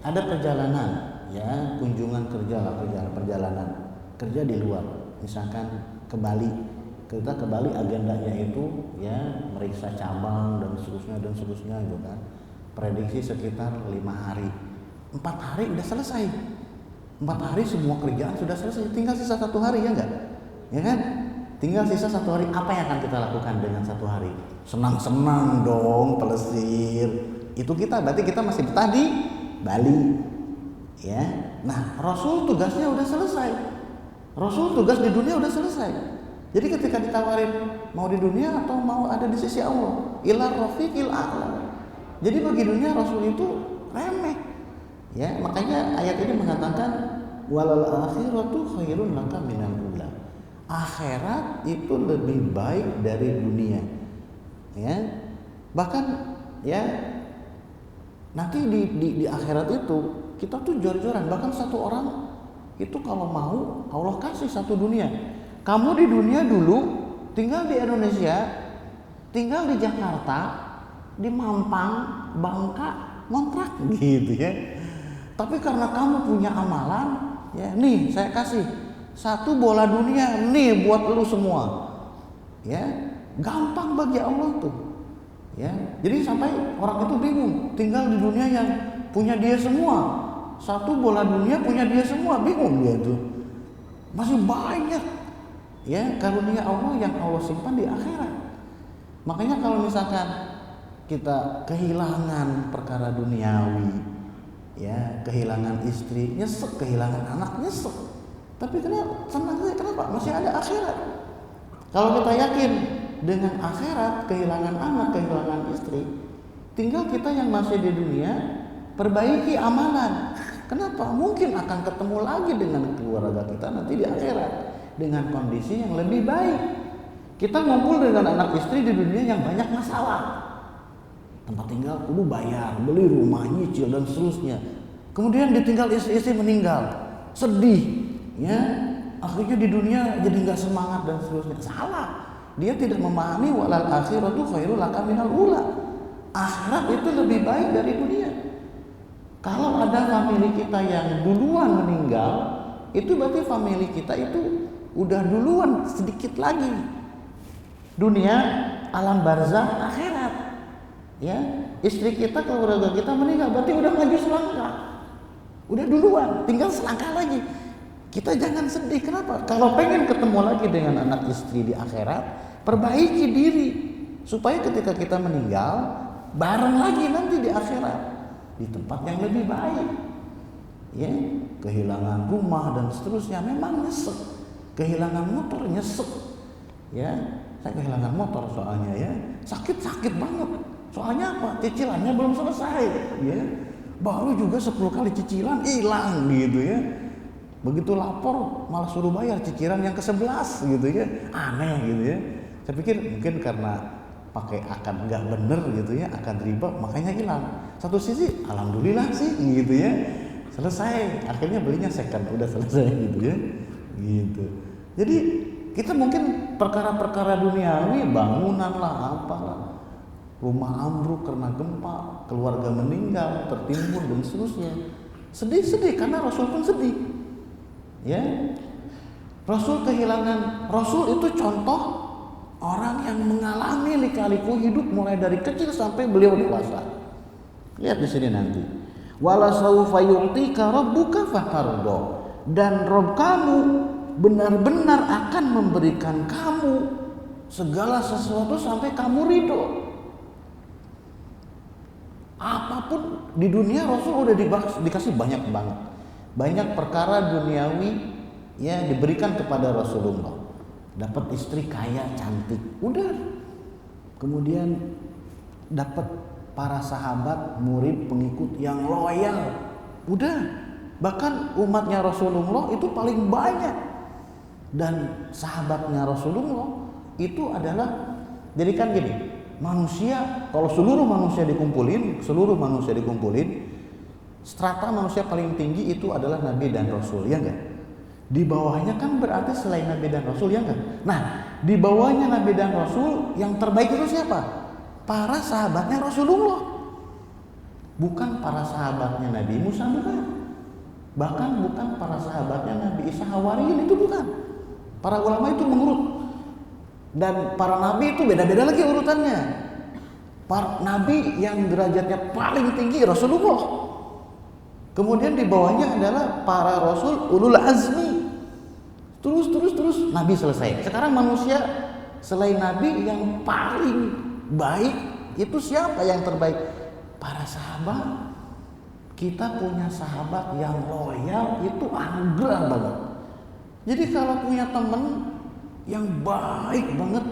ada perjalanan, ya, kunjungan kerja lah, perjalanan kerja di luar. Misalkan ke Bali. Kita ke Bali agendanya itu ya meriksa cabang dan seterusnya gitu kan. Prediksi sekitar 5 hari. 4 hari udah selesai. 4 hari semua kerjaan sudah selesai. Tinggal sisa 1 hari, ya enggak? Ya kan? Tinggal sisa 1 hari, apa yang akan kita lakukan dengan 1 hari? Senang-senang dong, pelesir. Itu kita, berarti kita masih betah di Bali. Ya. Nah, Rasul tugasnya udah selesai. Rasul tugas di dunia udah selesai. Jadi ketika ditawarin mau di dunia atau mau ada di sisi Allah, ilar rafiqil a'la. Jadi bagi dunia Rasul itu remeh. Ya, makanya ayat ini mengatakan walal akhiratu khairun laka minal ula. Akhirat itu lebih baik dari dunia. Ya. Bahkan ya nanti di akhirat itu kita tuh jor-joran. Bahkan 1 orang itu kalau mau Allah kasih 1 dunia. Kamu di dunia dulu tinggal di Indonesia, tinggal di Jakarta, di Mampang, Bangka, ngontrak gitu ya. Tapi karena kamu punya amalan, ya nih saya kasih 1 bola dunia nih buat lu semua. Ya, gampang bagi Allah tuh. Ya, jadi sampai orang itu bingung, tinggal di dunia yang punya dia semua. 1 bola dunia punya dia semua, bingung dia tuh. Masih banyak ya karunia Allah yang Allah simpan di akhirat. Makanya kalau misalkan kita kehilangan perkara duniawi, ya kehilangan istri nyesek, kehilangan anak nyesek. Tapi kenapa? Masih ada akhirat. Kalau kita yakin dengan akhirat, kehilangan anak, kehilangan istri, tinggal kita yang masih di dunia perbaiki amalan. Kenapa? Mungkin akan ketemu lagi dengan keluarga kita nanti di akhirat dengan kondisi yang lebih baik. Kita ngumpul dengan anak istri di dunia yang banyak masalah. Tempat tinggal kudu bayar, beli rumah, nyicil dan seterusnya. Kemudian ditinggal istri meninggal, sedih. Ya, akhirnya di dunia jadi nggak semangat dan seterusnya. Salah. Dia tidak memahami walal akhiratu khairul laka minal ula. Akhirat itu lebih baik dari dunia. Kalau ada famili kita yang duluan meninggal, itu berarti famili kita itu udah duluan sedikit lagi. Dunia, alam barzah, akhirat. Ya, istri kita, keluarga kita meninggal, berarti udah maju selangkah. Udah duluan, tinggal selangkah lagi. Kita jangan sedih. Kenapa? Kalau pengen ketemu lagi dengan anak istri di akhirat, perbaiki diri supaya ketika kita meninggal bareng lagi nanti di akhirat di tempat yang lebih baik. Ya, kehilangan rumah dan seterusnya memang nyesek. Kehilangan motor nyesek. Ya, saya kehilangan motor soalnya ya, sakit banget. Soalnya apa? Cicilannya belum selesai. Ya, baru juga 10 kali cicilan hilang gitu ya. Begitu lapor malah suruh bayar cicilan yang ke-11 gitu ya. Aneh gitu ya. Saya pikir mungkin karena pakai akad nggak bener gitu ya, akad riba, makanya hilang. Satu sisi alhamdulillah sih gitu ya, selesai, akhirnya belinya second, udah selesai gitu ya, gitu. Jadi kita mungkin perkara-perkara duniawi, bangunan lah, apalah, rumah ambruk karena gempa, keluarga meninggal, tertimbun dan seterusnya, sedih karena Rasul pun sedih, ya. Rasul kehilangan, Rasul itu contoh orang yang mengalami lika-liku hidup mulai dari kecil sampai beliau dewasa. Lihat di sini nanti. Wala saufa yu'tika rabbuka fatarda. Dan Rabb kamu benar-benar akan memberikan kamu segala sesuatu sampai kamu ridho. Apapun di dunia Rasul udah dikasih banyak banget. Banyak perkara duniawi ya diberikan kepada Rasulullah. Dapat istri kaya cantik, udah. Kemudian dapat para sahabat, murid, pengikut yang loyal, udah. Bahkan umatnya Rasulullah itu paling banyak. Dan sahabatnya Rasulullah itu adalah, jadi kan gini, manusia kalau seluruh manusia dikumpulin, strata manusia paling tinggi itu adalah Nabi dan Rasul, ya enggak? Di bawahnya kan berarti selain Nabi dan Rasul, ya enggak? Nah, di bawahnya Nabi dan Rasul yang terbaik itu siapa? Para sahabatnya Rasulullah. Bukan para sahabatnya Nabi Musa, bukan. Bahkan bukan para sahabatnya Nabi Isa Hawariyin, itu bukan. Para ulama itu mengurut. Dan para nabi itu beda-beda lagi urutannya. Para nabi yang derajatnya paling tinggi Rasulullah. Kemudian di bawahnya adalah para rasul ulul azmi. Terus Nabi selesai. Sekarang manusia selain Nabi yang paling baik itu siapa yang terbaik? Para sahabat. Kita punya sahabat yang loyal itu anugerah banget. Jadi kalau punya temen yang baik banget,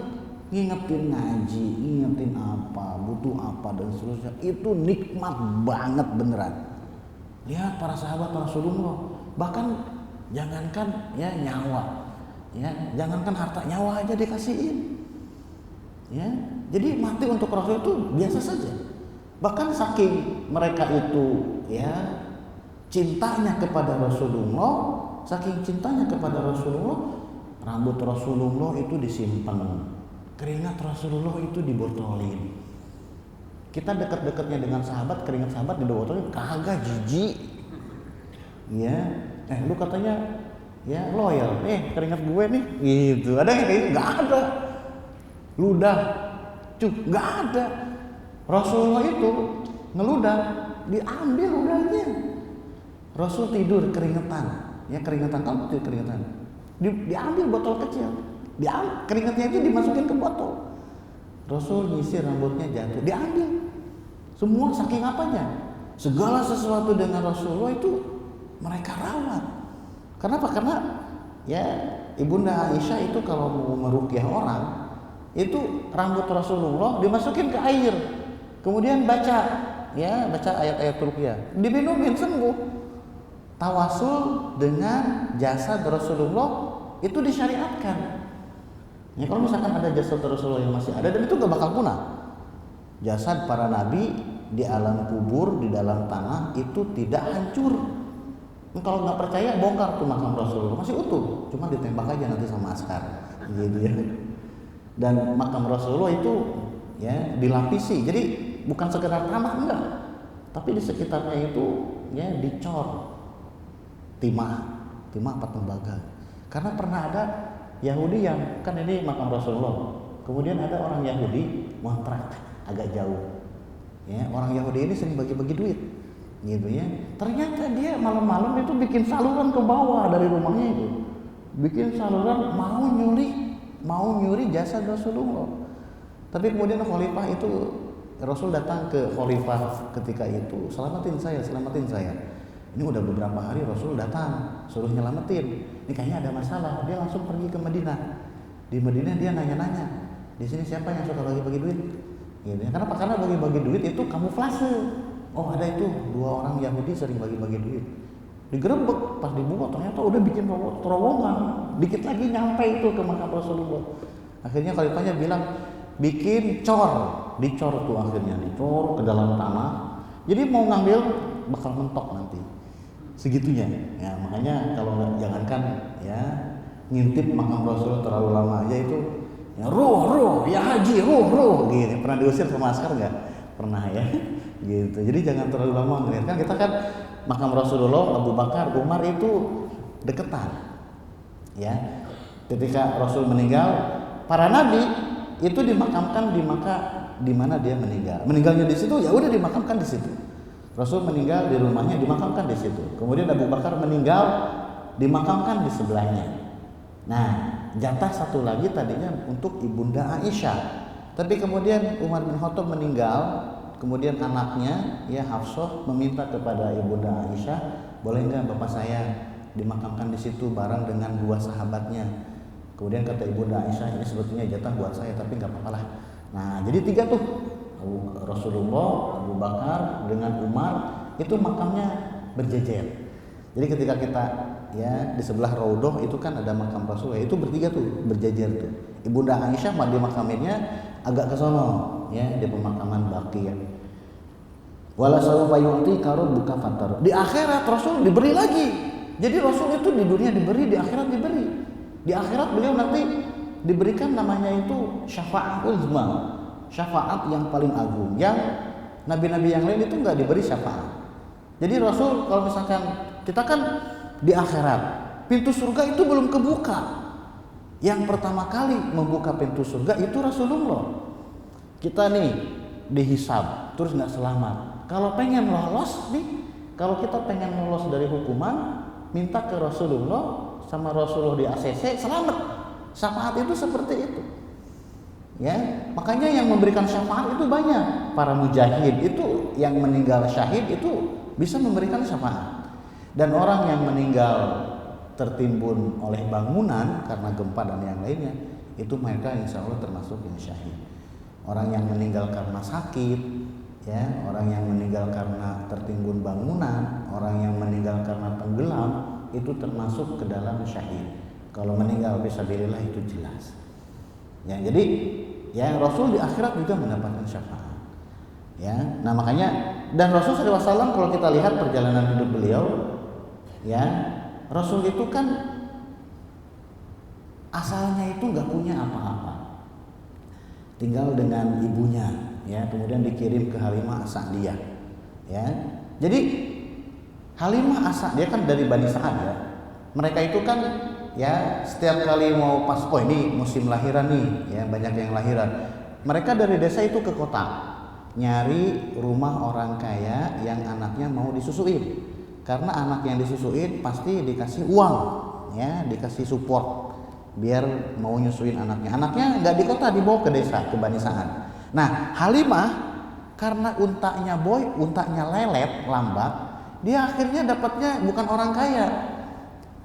ngingetin ngaji, ngingetin apa, butuh apa dan seterusnya, itu nikmat banget beneran. Lihat para sahabat Rasulullah, bahkan jangankan ya nyawa, ya jangankan harta, nyawa aja dikasihin, ya. Jadi mati untuk Rasul itu biasa saja. Bahkan saking mereka itu ya cintanya kepada Rasulullah, saking cintanya kepada Rasulullah, rambut Rasulullah itu disimpan, keringat Rasulullah itu dibotolin. Kita dekat-dekatnya dengan sahabat, keringat sahabat dibotolin, kagak, jijik, ya. Lu katanya ya loyal, keringat gue nih, gitu. Ada yang kayak gitu? Nggak ada. Ludah, nggak ada. Rasulullah itu ngeludah, diambil ludahnya. Rasul tidur keringetan, ya keringetan, kamu tidur keringetan. Diambil botol kecil, keringatnya itu dimasukin ke botol. Rasul nyisir rambutnya jatuh, diambil. Semua saking apanya? Segala sesuatu dengan Rasulullah itu mereka rawat. Kenapa? Karena ya Ibunda Aisyah itu kalau mau meruqyah orang, itu rambut Rasulullah dimasukin ke air, kemudian baca ayat-ayat ruqyah, diminumin, sembuh. Tawasul dengan jasad Rasulullah itu disyariatkan. Ya kalau misalkan ada jasad Rasulullah yang masih ada, dan itu gak bakal punah. Jasad para nabi di alam kubur, di dalam tanah itu tidak hancur. Kalau nggak percaya, bongkar tuh makam Rasulullah, masih utuh, cuma ditembak aja nanti sama askar, gitu ya. Dan makam Rasulullah itu ya dilapisi, jadi bukan sekedar tanah, enggak, tapi di sekitarnya itu ya dicor timah apa tembaga. Karena pernah ada Yahudi yang kan ini makam Rasulullah, Kemudian ada orang Yahudi ngontrak agak jauh. Ya, orang Yahudi ini sering bagi-bagi duit, gitu ya. Ternyata dia malam-malam itu bikin saluran ke bawah dari rumahnya itu, bikin saluran mau nyuri jasa Rasulullah. Tapi kemudian khalifah itu, Rasul datang ke khalifah ketika itu, selamatin saya. Ini udah beberapa hari Rasul datang, suruh nyelamatin. Ini kayaknya ada masalah. Dia langsung pergi ke Madinah. Di Madinah dia nanya-nanya, di sini siapa yang suka bagi-bagi duit? Gitu ya. Kenapa? Karena bagi-bagi duit itu kamuflase. Oh ada itu 2 orang Yahudi sering bagi-bagi duit. Digerebek, pas dibuka ternyata udah bikin terowongan. Dikit lagi nyampe itu ke makam Rasulullah. Akhirnya khalifahnya bilang bikin dicor tuh akhirnya, dicor ke dalam tanah. Jadi mau ngambil bakal mentok nanti. Segitunya. Ya makanya kalau jangankan ya ngintip makam Rasulullah terlalu lama aja itu. Ya, ruh, ya haji, ruh, gitu. Pernah diusir sama askar nggak? Pernah ya, gitu. Jadi jangan terlalu lama ngeliat. Kan kita kan makam Rasulullah, Abu Bakar, Umar itu deketan. Ya, ketika Rasul meninggal, para nabi itu dimakamkan di Makkah di mana dia meninggal. Meninggalnya di situ, ya udah dimakamkan di situ. Rasul meninggal di rumahnya, dimakamkan di situ. Kemudian Abu Bakar meninggal, dimakamkan di sebelahnya. Nah, jatah satu lagi tadinya untuk Ibunda Aisyah. Tapi kemudian Umar bin Khattab meninggal, kemudian anaknya ya Hafsah meminta kepada Ibunda Aisyah, boleh nggak bapak saya dimakamkan di situ bareng dengan 2 sahabatnya. Kemudian kata Ibunda Aisyah, ini sebetulnya jatah buat saya tapi nggak apa-apa lah. Nah, jadi 3 tuh, Rasulullah, Abu Bakar dengan Umar itu makamnya berjejer. Jadi ketika kita ya di sebelah Raudhah itu kan ada makam Rasul, ya itu bertiga tuh berjajar tuh. Ibunda Aisyah di makamirnya agak ke sono ya di pemakaman Baqi. Wala sawfa yu'ti buka fatar. Di akhirat Rasul diberi lagi. Jadi Rasul itu di dunia diberi, di akhirat diberi. Di akhirat beliau nanti diberikan namanya itu syafaat uzma, syafaat yang paling agung. Yang nabi-nabi yang lain itu nggak diberi syafaat. Jadi Rasul kalau misalkan kita kan di akhirat, pintu surga itu belum kebuka. Yang pertama kali membuka pintu surga itu Rasulullah. Kita nih dihisab, terus nggak selamat. Kalau pengen lolos nih, kalau kita pengen lolos dari hukuman, minta ke Rasulullah, sama Rasulullah di ACC, selamat. Syafaat itu seperti itu. Ya, makanya yang memberikan syafaat itu banyak. Para mujahid itu yang meninggal syahid itu bisa memberikan syafaat. Dan orang yang meninggal tertimbun oleh bangunan karena gempa dan yang lainnya, itu mereka insya Allah termasuk yang syahid. Orang yang meninggal karena sakit, ya, orang yang meninggal karena tertimbun bangunan, orang yang meninggal karena tenggelam, itu termasuk ke dalam syahid. Kalau meninggal fisabilillah itu jelas. Ya, jadi ya Rasul di akhirat juga mendapatkan syafaat. Ya, nah makanya dan Rasul SAW kalau kita lihat perjalanan hidup beliau, ya Rasul itu kan asalnya itu nggak punya apa-apa, tinggal dengan ibunya, ya kemudian dikirim ke Halimah As-Sa'diyah, ya jadi Halimah As-Sa'diyah kan dari Bani Sa'ad ya, mereka itu kan ya setiap kali mau pas ini musim lahiran nih, ya banyak yang lahiran, mereka dari desa itu ke kota nyari rumah orang kaya yang anaknya mau disusuin. Karena anak yang disusuin pasti dikasih uang, ya dikasih support biar mau nyusuin anaknya. Anaknya nggak di kota, dibawa ke desa, ke Bani Sa'ad. Nah Halimah karena untanya lelet, lambat, dia akhirnya dapatnya bukan orang kaya,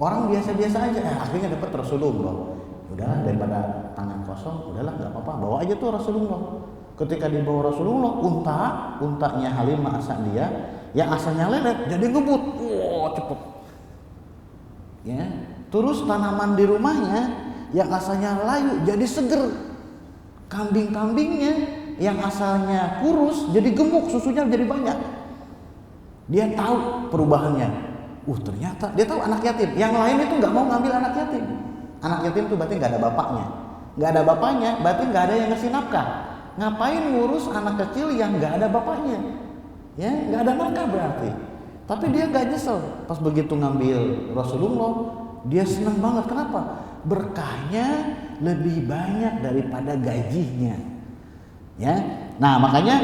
orang biasa-biasa aja. Akhirnya dapat Rasulullah. Udahlah daripada tangan kosong, udahlah nggak apa-apa, bawa aja tuh Rasulullah. Ketika dibawa Rasulullah, untanya Halimah As-Sa'diyah yang asalnya lelet jadi ngebut, cepet. Ya, terus tanaman di rumahnya yang asalnya layu jadi seger. Kambing-kambingnya yang asalnya kurus jadi gemuk, susunya jadi banyak. Dia tahu perubahannya. Ternyata dia tahu anak yatim. Yang lain itu nggak mau ngambil anak yatim. Anak yatim itu berarti nggak ada bapaknya. Nggak ada bapaknya, berarti nggak ada yang ngasih nafkah. Ngapain ngurus anak kecil yang nggak ada bapaknya? Ya, nggak ada nafkah berarti. Tapi dia nggak nyesel. Pas begitu ngambil Rasulullah, dia senang banget. Kenapa? berkahnya lebih banyak daripada gajinya. Ya. Nah, makanya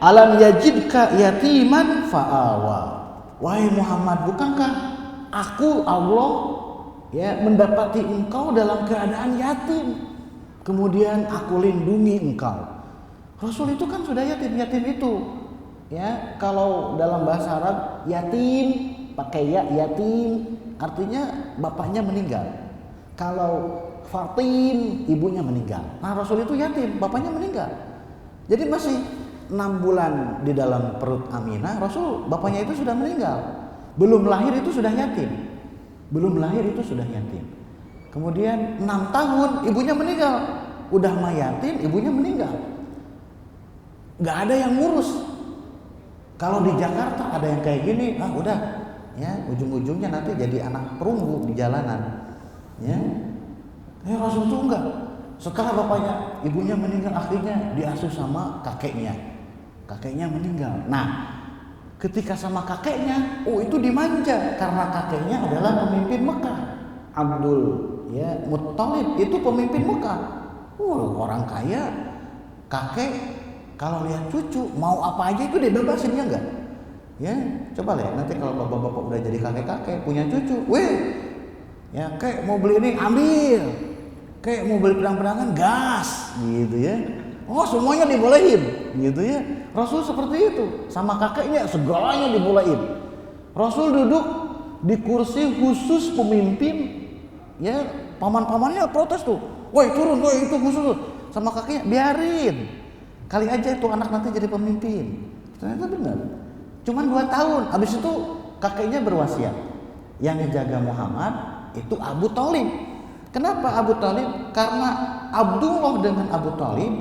alam yajidka yatiman fa'awa. Wahai Muhammad, bukankah aku Allah ya mendapati engkau dalam keadaan yatim, kemudian aku lindungi engkau. Rasul itu kan sudah yatim. Yatim itu ya, kalau dalam bahasa Arab yatim pakai ya, yatim artinya bapaknya meninggal. Kalau fatim ibunya meninggal. Nah, Rasul itu yatim, bapaknya meninggal. Jadi masih 6 bulan di dalam perut Aminah, Rasul bapaknya itu sudah meninggal. Belum lahir itu sudah yatim. Belum lahir itu sudah yatim. Kemudian 6 tahun ibunya meninggal. Udah mah yatim, ibunya meninggal. Gak ada yang ngurus. Kalau di Jakarta ada yang kayak gini, udah ya, ujung-ujungnya nanti jadi anak perunggu di jalanan. Ya. Rasul itu enggak. Setelah bapaknya, ibunya meninggal, akhirnya diasuh sama kakeknya. Kakeknya meninggal. Nah, ketika sama kakeknya, itu dimanja karena kakeknya adalah pemimpin Mekah. Abdul ya Muttalib itu pemimpin Mekah. Orang kaya, kakek kalau lihat cucu mau apa aja itu dibebasin, ya enggak? Ya, coba lihat nanti kalau bapak-bapak udah jadi kakek-kakek punya cucu, ya kek mau beli ini ambil, kek mau beli pedang-pedangan gas, gitu ya. Semuanya dibolehin, gitu ya. Rasul seperti itu, sama kakeknya segalanya dibolehin. Rasul duduk di kursi khusus pemimpin, ya paman-pamannya protes tuh, woi turun, woi itu khusus. Sama kakeknya biarin, kali aja itu anak nanti jadi pemimpin. Ternyata benar. Cuman 2 tahun, habis itu kakeknya berwasiat, yang ngejaga Muhammad itu Abu Thalib. Kenapa Abu Thalib? Karena Abdullah dengan Abu Thalib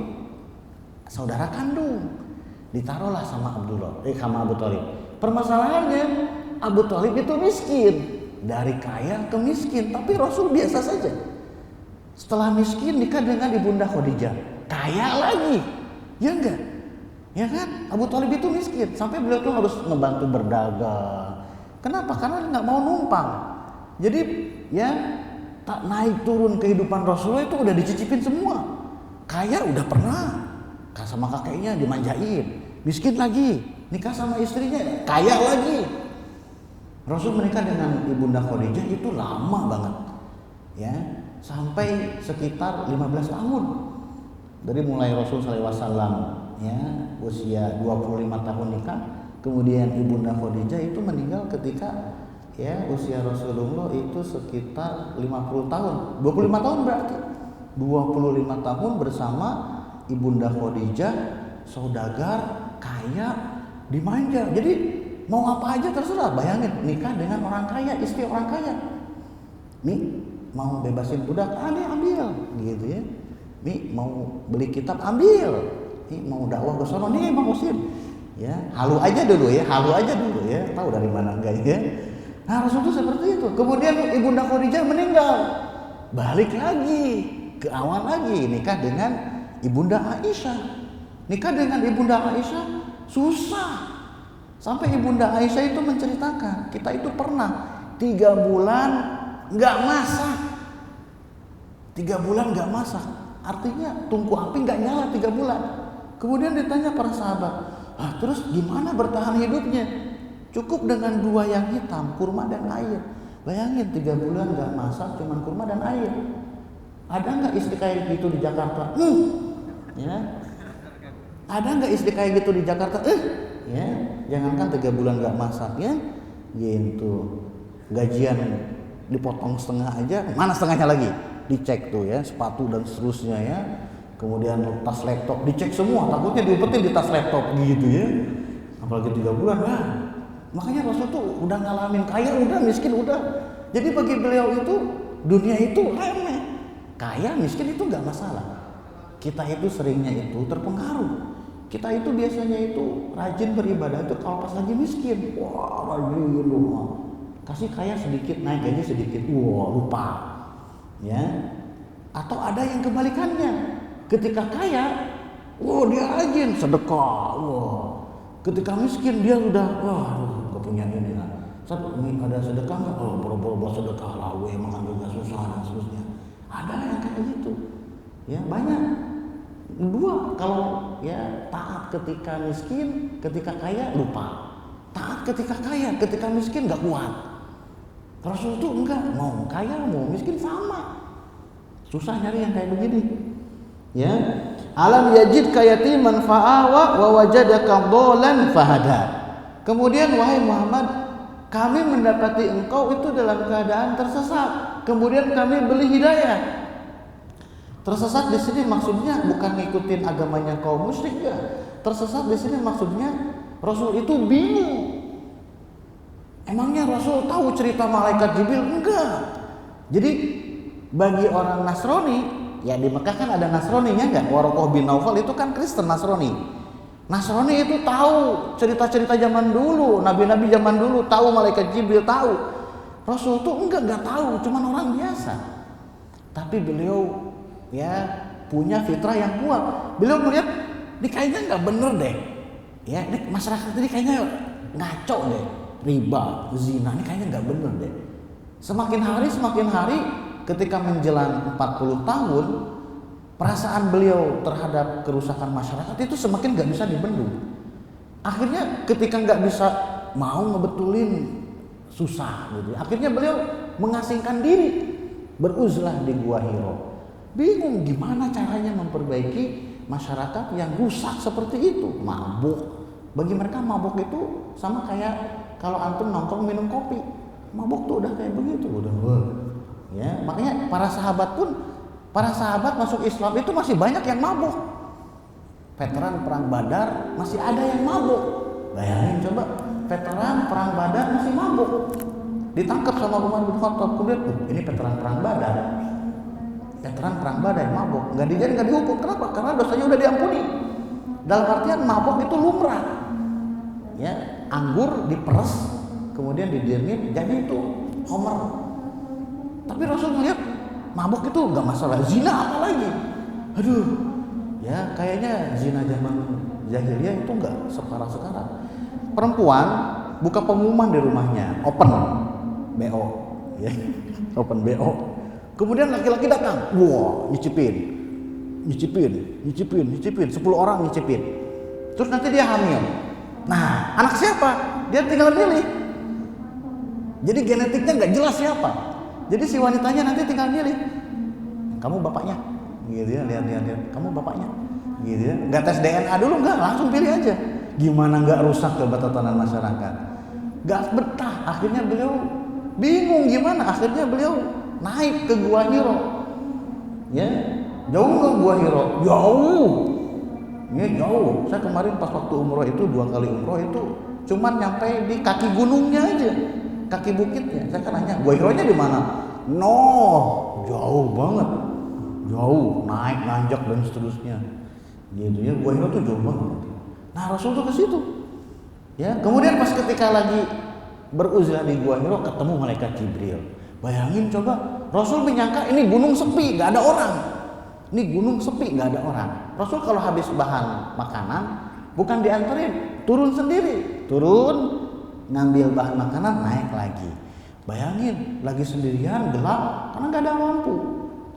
saudara kandung. Ditaruhlah sama Abu Thalib. Permasalahannya Abu Thalib itu miskin, dari kaya ke miskin, tapi Rasul biasa saja. Setelah miskin nikah dengan Ibunda Khadijah, kaya lagi. Ya enggak? Ya kan? Abu Thalib itu miskin, sampai beliau tuh harus membantu berdagang. Kenapa? Karena nggak mau numpang. Jadi ya tak naik turun kehidupan Rasulullah itu udah dicicipin semua. Kaya udah pernah, sama kakeknya dimanjain. Miskin lagi, nikah sama istrinya, kaya lagi. Rasul menikah dengan Ibunda Khadijah itu lama banget, ya sampai sekitar 15 tahun. Dari mulai Rasul SAW ya usia 25 tahun nikah, kemudian Ibunda Khadijah itu meninggal ketika ya usia Rasulullah itu sekitar 50 tahun, 25 tahun berarti 25 tahun bersama Ibunda Khadijah, saudagar, kaya, dimanja. Jadi mau apa aja terserah. Bayangin nikah dengan orang kaya, istri orang kaya. Nih mau bebasin budak, nih ambil, gitu ya. Nih mau beli kitab ambil. Nih mau dakwah ke sono, nih Bang Husin. Ya, halu aja dulu ya, Tahu dari mana enggak ya? Nah, Rasul itu seperti itu. Kemudian Ibunda Khadijah meninggal. Balik lagi ke awal lagi, nikah dengan Ibunda Aisyah. Nikah dengan Ibunda Aisyah susah. Sampai Ibunda Aisyah itu menceritakan, kita itu pernah 3 bulan nggak masak. 3 bulan nggak masak. Artinya tungku api nggak nyala 3 bulan. Kemudian ditanya para sahabat, terus gimana bertahan hidupnya? Cukup dengan 2 yang hitam, kurma dan air. Bayangin 3 bulan nggak masak, cuman kurma dan air. Ada nggak istri kayak gitu di Jakarta? Ya. Ada nggak istri kayak gitu di Jakarta? Ya. Jangankan 3 bulan nggak masak ya, gitu. Gajian dipotong setengah aja, mana setengahnya lagi? Dicek tuh ya, sepatu dan seterusnya ya. Kemudian tas laptop dicek semua, takutnya diumpetin di tas laptop gitu ya. Apalagi 3 bulan, makanya Rasul tuh udah ngalamin kaya, udah miskin, udah. Jadi bagi beliau itu dunia itu remeh. Kaya miskin itu nggak masalah. Kita itu seringnya itu terpengaruh. Kita itu biasanya itu rajin beribadah itu kalau pas lagi miskin. Wah, rajin loh. Kasih kaya sedikit, naik gaji sedikit. Wah, lupa. Ya. Atau ada yang kebalikannya. Ketika kaya, dia rajin sedekah. Wah. Ketika miskin dia udah, gak punya ini lah. Ini ada sedekah nggak? Boro-boro sedekah lah, emang agak susah dan seterusnya. Ada yang kayak gitu. Ya, banyak. Dua, kalau ya taat ketika miskin, ketika kaya lupa. Taat ketika kaya, ketika miskin nggak kuat. Rasul itu enggak, mau kaya mau miskin sama. Susah nyari yang kayak begini. Ya. Alam yajid kayatiman fa'awa wa wajadaka dhalan fahada. Kemudian wahai Muhammad, kami mendapati engkau itu dalam keadaan tersesat. Kemudian kami beri hidayah. Tersesat di sini maksudnya bukan ngikutin agamanya kaum musyrik ya. Tersesat di sini maksudnya Rasul itu bingung. Emangnya Rasul tahu cerita malaikat Jibril? Enggak. Jadi bagi orang Nasrani, ya di Mekah kan ada Nasraninya enggak? Waraqah bin Naufal itu kan Kristen Nasrani. Nasrani itu tahu cerita-cerita zaman dulu, nabi-nabi zaman dulu tahu malaikat Jibril tahu. Rasul tuh enggak tahu, cuman orang biasa. Tapi beliau ya punya fitrah yang kuat. Beliau melihat ini kayaknya nggak bener deh. Ya, ini masyarakat ini kayaknya ngaco deh. Riba, zina ini kayaknya nggak bener deh. Semakin hari ketika menjelang 40 tahun, perasaan beliau terhadap kerusakan masyarakat itu semakin nggak bisa dibendung. Akhirnya ketika nggak bisa mau ngebetulin susah gitu. Akhirnya beliau mengasingkan diri, beruzlah di Gua Hiro. Bingung gimana caranya memperbaiki masyarakat yang rusak seperti itu. Mabuk. Bagi mereka mabuk itu sama kayak kalau antum nongkrong minum kopi. Mabuk tuh udah kayak begitu, udah. Ya, makanya para sahabat masuk Islam itu masih banyak yang mabuk. Veteran perang Badar masih ada yang mabuk. Bayangin coba, veteran perang Badar masih mabuk. Ditangkap sama Umar bin Khattab, kemudian ini veteran perang Badar. Veteran perang Badar mabuk, nggak dihukum. Kenapa? Karena dosanya udah diampuni. Dalam artian mabuk itu lumrah. Ya, anggur diperes, kemudian didiemin, jadi itu homer. Tapi Rasul melihat mabuk itu nggak masalah. Zina apalagi? Aduh, ya kayaknya zina zaman jahiliyah itu nggak separah sekarang. Perempuan buka pengumuman di rumahnya, open BO, ya, open BO. Kemudian laki-laki datang, wah, nyicipin, 10 orang nyicipin. Terus nanti dia hamil. Nah, anak siapa? Dia tinggal milih. Jadi genetiknya nggak jelas siapa. Jadi si wanitanya nanti tinggal milih. Kamu bapaknya, gitu ya, lihat. Kamu bapaknya, gitu ya. Nggak tes DNA dulu, nggak, langsung pilih aja. Gimana nggak rusak kebertatanan masyarakat? Nggak betah. Akhirnya beliau bingung gimana. Akhirnya beliau naik ke Gua Hiro. Ya, jauh ke Gua Hiro, jauh. Ya, jauh. Saya kemarin pas waktu umroh itu 2 kali umroh itu cuman nyampe di kaki gunungnya aja, kaki bukitnya. Saya kan nanya, Gua Hironya di mana? No, jauh banget. Jauh, naik, nanjak dan seterusnya. Gitu ya, Gua Hiro tuh jauh banget. Nah, Rasul tuh ke situ. Ya, kemudian pas ketika lagi beruzlah di Gua Hiro ketemu malaikat Jibril. Bayangin coba, Rasul menyangka ini gunung sepi, nggak ada orang. Ini gunung sepi, nggak ada orang. Rasul kalau habis bahan makanan, bukan dianterin, turun sendiri. Turun, ngambil bahan makanan, naik lagi. Bayangin, lagi sendirian, gelap, karena nggak ada lampu.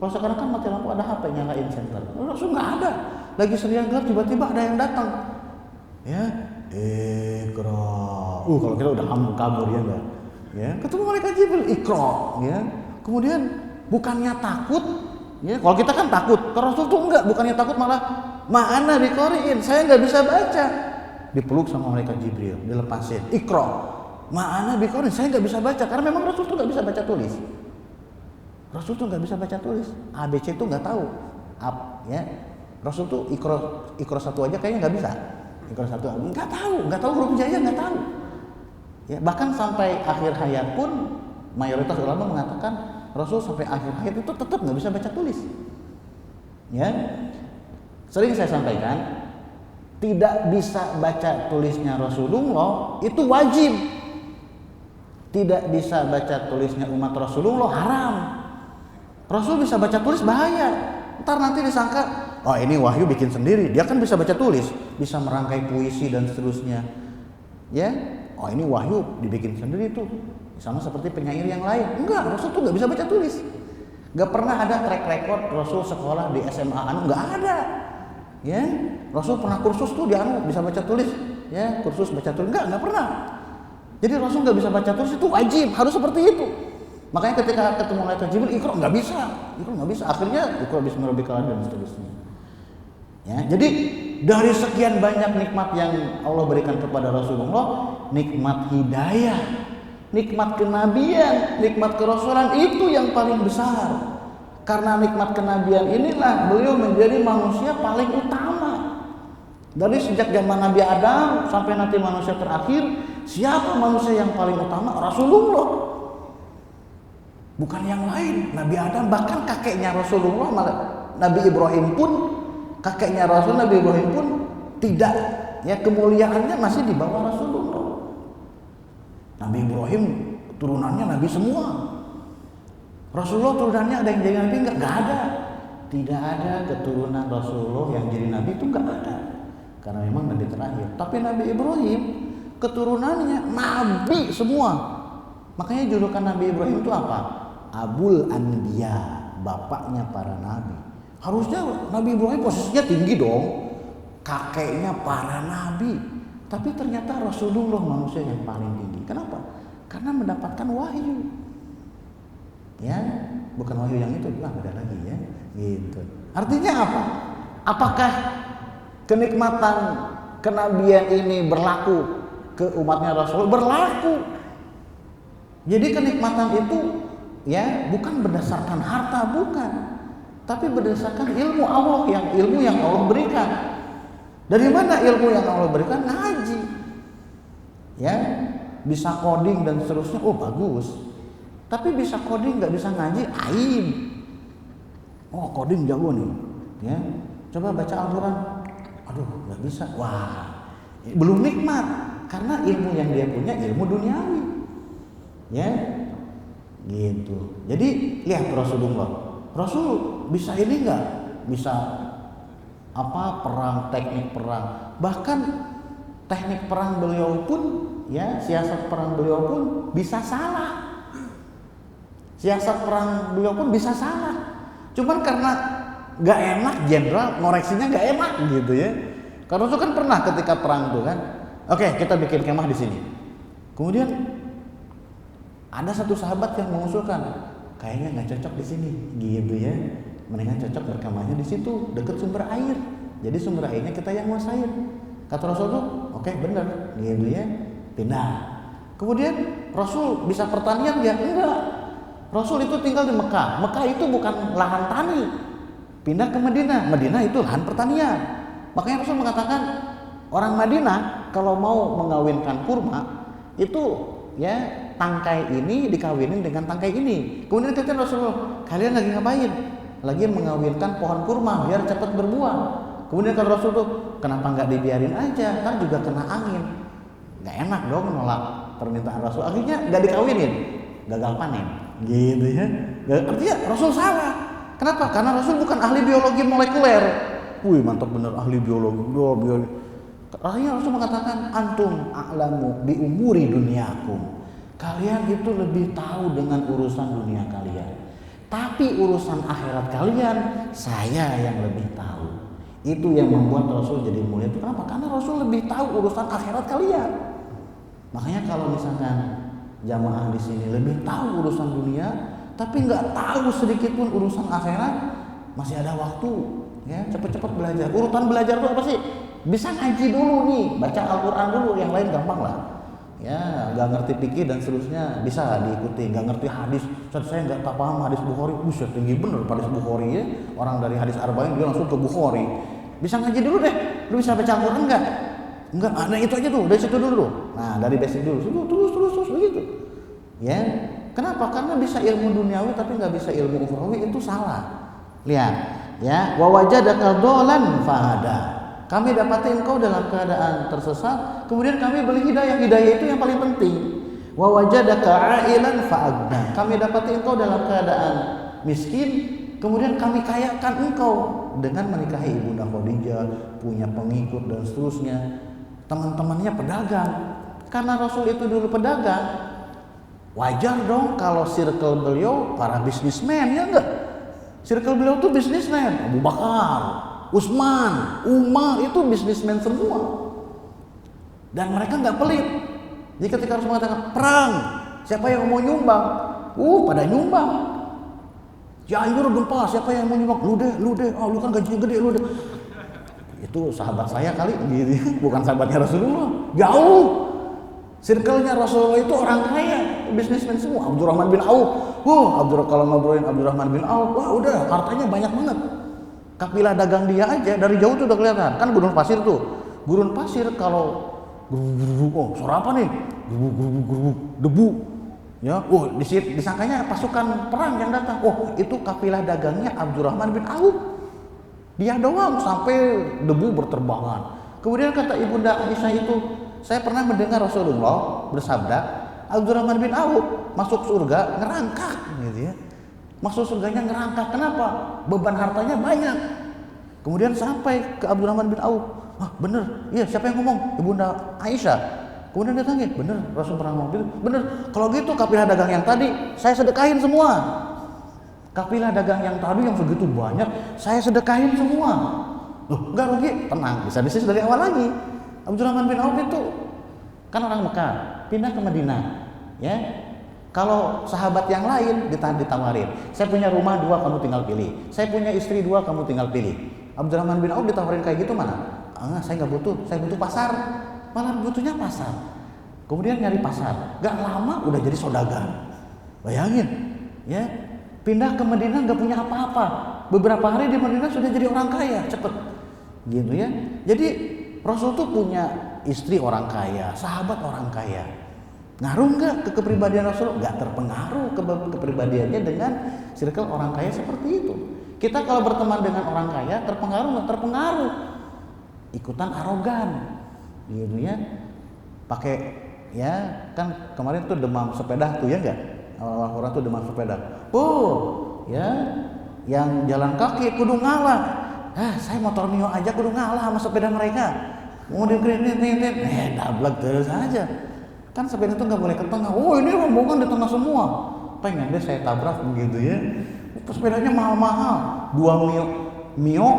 Kalau sekarang kan mati lampu, ada HP, nyalain senter. Rasul nggak ada. Lagi sendirian gelap, tiba-tiba ada yang datang. Ya, Iqra. Kalau kita udah kabur ya enggak? Ya, ketemu malaikat Jibril, Iqra, ya. Kemudian bukannya takut, ya. Kalau kita kan takut, kalau Rasul tuh enggak, bukannya takut malah ma'ana biqari'in, saya enggak bisa baca. Dipeluk sama malaikat Jibril, dilepasin, Iqra. Ma'ana biqari'in, saya enggak bisa baca karena memang Rasul tuh enggak bisa baca tulis. Rasul tuh enggak bisa baca tulis. ABC itu enggak tahu. Ya. Rasul tuh Iqra 1 aja kayaknya enggak bisa. Iqra 1 enggak tahu huruf jaya, enggak tahu. Ya, bahkan sampai akhir hayat pun mayoritas ulama mengatakan Rasul sampai akhir hayat itu tetap nggak bisa baca tulis. Ya, sering saya sampaikan, tidak bisa baca tulisnya Rasulullah itu wajib. Tidak bisa baca tulisnya umat Rasulullah haram. Rasul bisa baca tulis bahaya. Ntar nanti disangka, oh ini wahyu bikin sendiri. Dia kan bisa baca tulis, bisa merangkai puisi dan seterusnya. Ya. Oh ini wahyu dibikin sendiri tuh, sama seperti penyair yang lain. Enggak, Rasul tuh nggak bisa baca tulis, Nggak pernah ada track record Rasul sekolah di SMA anu, nggak ada. Ya, Rasul pernah kursus tuh di anu bisa baca tulis, ya kursus baca tulis nggak pernah. Jadi Rasul nggak bisa baca tulis itu wajib, harus seperti itu. Makanya ketika ketemu malaikat Jibril, Iqra nggak bisa. Akhirnya Iqra bismi rabbikal a'la dan seterusnya. Ya, jadi dari sekian banyak nikmat yang Allah berikan kepada Rasulullah, nikmat hidayah, nikmat kenabian, nikmat kerasulan itu yang paling besar. Karena nikmat kenabian inilah beliau menjadi manusia paling utama. Dari sejak zaman Nabi Adam sampai nanti manusia terakhir, siapa manusia yang paling utama? Rasulullah. Bukan yang lain. Nabi Adam, bahkan kakeknya Rasulullah, Nabi Ibrahim pun, kakeknya Rasul Nabi Ibrahim pun tidak, ya kemuliaannya masih di bawah Rasulullah. Nabi Ibrahim turunannya Nabi semua. Rasulullah turunannya ada yang jadi Nabi enggak ada. Tidak ada keturunan Rasulullah yang jadi Nabi itu enggak ada. Karena memang Nabi terakhir. Tapi Nabi Ibrahim keturunannya Nabi semua. Makanya julukan Nabi Ibrahim itu apa? Abul Anbiya, bapaknya para Nabi. Harusnya Nabi Ibrahim posisinya tinggi dong, kakeknya para Nabi. Tapi ternyata Rasulullah manusia yang paling tinggi. Kenapa? Karena mendapatkan wahyu. Ya, bukan wahyu yang itu, beda lagi ya. Gitu. Artinya apa? Apakah kenikmatan kenabian ini berlaku ke umatnya Rasul? Berlaku. Jadi kenikmatan itu ya bukan berdasarkan harta, bukan, tapi berdasarkan ilmu Allah, ilmu yang Allah berikan. Dari mana ilmu yang Allah berikan? Ngaji. Ya, bisa coding dan seterusnya, oh bagus. Tapi bisa coding nggak bisa ngaji, aib. Oh coding jago nih, ya. Coba baca Al-Quran, aduh nggak bisa. Wah, belum nikmat karena ilmu yang dia punya ilmu duniawi. Ya, gitu. Jadi lihat Rasulullah. Rasul bisa ini nggak? Bisa apa? Perang, teknik perang. Bahkan teknik perang beliau pun, ya siasat perang beliau pun bisa salah. Siasat perang beliau pun bisa salah. Cuman karena nggak enak, jenderal ngoreksinya nggak enak gitu ya. Karena itu kan pernah ketika perang itu kan, oke kita bikin kemah di sini. Kemudian ada satu sahabat yang mengusulkan, kayaknya nggak cocok di sini, gitu ya. Mendingan cocok berkemahnya di situ, dekat sumber air. Jadi sumber airnya kita yang nguasain. Kata Rasul tuh, oke bener, gitu ya. Pindah. Kemudian Rasul bisa pertanian ya? Enggak. Rasul itu tinggal di Mekah. Mekah itu bukan lahan tani. Pindah ke Madinah. Madinah itu lahan pertanian. Makanya Rasul mengatakan orang Madinah kalau mau mengawinkan kurma itu ya tangkai ini dikawinin dengan tangkai ini. Kemudian kata Rasulullah, kalian lagi ngapain? Lagi mengawinkan pohon kurma biar cepat berbuah. Kemudian kata Rasul tuh, kenapa nggak dibiarin aja? Kan juga kena angin. Nggak enak dong nolak permintaan Rasul. Akhirnya nggak dikawinin, gagal panen. Gitu ya. Artinya Rasul salah. Kenapa? Karena Rasul bukan ahli biologi molekuler. Wih mantap bener ahli biologi. Akhirnya Rasul mengatakan antum a'lamu bi umuri dunyakum. Kalian itu lebih tahu dengan urusan dunia kalian. Tapi urusan akhirat kalian saya yang lebih tahu. Itu yang membuat Rasul jadi mulia. Itu kenapa? Karena Rasul lebih tahu urusan akhirat kalian. Makanya kalau misalkan jamaah di sini lebih tahu urusan dunia, tapi nggak tahu sedikit pun urusan akhirat, masih ada waktu. Ya, cepet-cepet belajar. Urutan belajar itu apa sih? Bisa ngaji dulu nih, baca Al-Quran dulu, yang lain gampang lah. Ya, nggak ngerti fikih dan seterusnya bisa diikuti. Nggak ngerti hadis, saya nggak paham hadis Bukhari. Buset, tinggi bener hadis Bukhari ya. Orang dari hadis Arba'in dia langsung ke Bukhari. Bisa ngaji dulu deh. Lu bisa baca Al-Quran nggak? Enggak, nah itu aja tuh, dari situ dulu. Nah, dari basic dulu, terus begitu. Ya, kenapa? Karena bisa ilmu duniawi tapi nggak bisa ilmu ukhrawi, itu salah. Lihat, ya, wa wajadaka dhalan fahada. Kami dapati engkau dalam keadaan tersesat, kemudian kami beri hidayah. Hidayah itu yang paling penting. Wa wajadaka ailan fa'agna. Kami dapati engkau dalam keadaan miskin, kemudian kami kayakan engkau dengan menikahi Ibunda Khadijah, punya pengikut dan seterusnya. Teman-temannya pedagang. Karena Rasul itu dulu pedagang, wajar dong kalau circle beliau para bisnismen, ya enggak? Circle beliau tuh bisnismen. Abu Bakar, Utsman, Umar itu bisnismen semua. Dan mereka nggak pelit. Jadi ketika harus mengatakan perang, siapa yang mau nyumbang? Pada nyumbang. Ya ayo gempa, siapa yang mau nyumbang? Lu deh, oh lu kan gajinya gede, lu deh. Itu sahabat saya kali, gitu. Bukan sahabatnya Rasulullah. Jauh. Circle-nya Rasulullah itu orang kaya, bisnismen semua. Abdurrahman bin Auf. Kalau ngobrolin Abdurrahman bin Auf, wah udah hartanya banyak banget. Kapilah dagang dia aja dari jauh tuh udah kelihatan. Kan gurun pasir tuh. Gurun pasir kalau suara apa nih? Debu. Ya, disangkanya pasukan perang yang datang. Itu kafilah dagangnya Abdurrahman bin Auf. Dia doang sampai debu berterbangan. Kemudian kata Ibunda Aisyah itu, saya pernah mendengar Rasulullah bersabda, Abdurrahman bin Auf masuk surga ngerangkak, gitu ya. Masuk surganya ngerangkak. Kenapa? Beban hartanya banyak. Kemudian sampai ke Abdurrahman bin Auf. Bener. Iya, siapa yang ngomong? Ibunda Aisyah. Kemudian dia tanya, bener, Rasul pernah ngomong gitu. Bener. Kalau gitu kafilah dagang yang tadi saya sedekahin semua. Kafilah dagang yang tadi yang segitu banyak saya sedekahin semua. Enggak rugi, tenang, bisa bisnis dari awal lagi. Abdurrahman bin Auf itu kan orang Mekah, pindah ke Madinah, ya. Kalau sahabat yang lain ditawarin, saya punya rumah 2 kamu tinggal pilih, saya punya istri 2 kamu tinggal pilih. Abdurrahman bin Auf ditawarin kayak gitu mana? Saya nggak butuh, saya butuh pasar, malah butuhnya pasar. Kemudian nyari pasar, gak lama udah jadi saudagar. Bayangin, ya, pindah ke Madinah nggak punya apa-apa, beberapa hari di Madinah sudah jadi orang kaya, cepet, gitu ya. Jadi Rasul tuh punya istri orang kaya, sahabat orang kaya. Ngaruh nggak ke kepribadian Rasul? Nggak terpengaruh ke kepribadiannya dengan circle orang kaya seperti itu. Kita kalau berteman dengan orang kaya terpengaruh nggak? Terpengaruh. Ikutan arogan, gitu ya. Pakai, ya kan kemarin tuh demam sepeda tuh ya nggak? Awal-awal orang tuh demam sepeda. Ya, yang jalan kaki kudu ngalah. Saya motor Mio aja kudu ngalah sama sepeda mereka. Mau dikritik, dablek terus aja. Kan sepeda itu nggak boleh ke tengah. Ini rombongan di tengah semua. Pengen deh saya tabrak begitu ya. Sepedanya mahal-mahal. 2 Mio,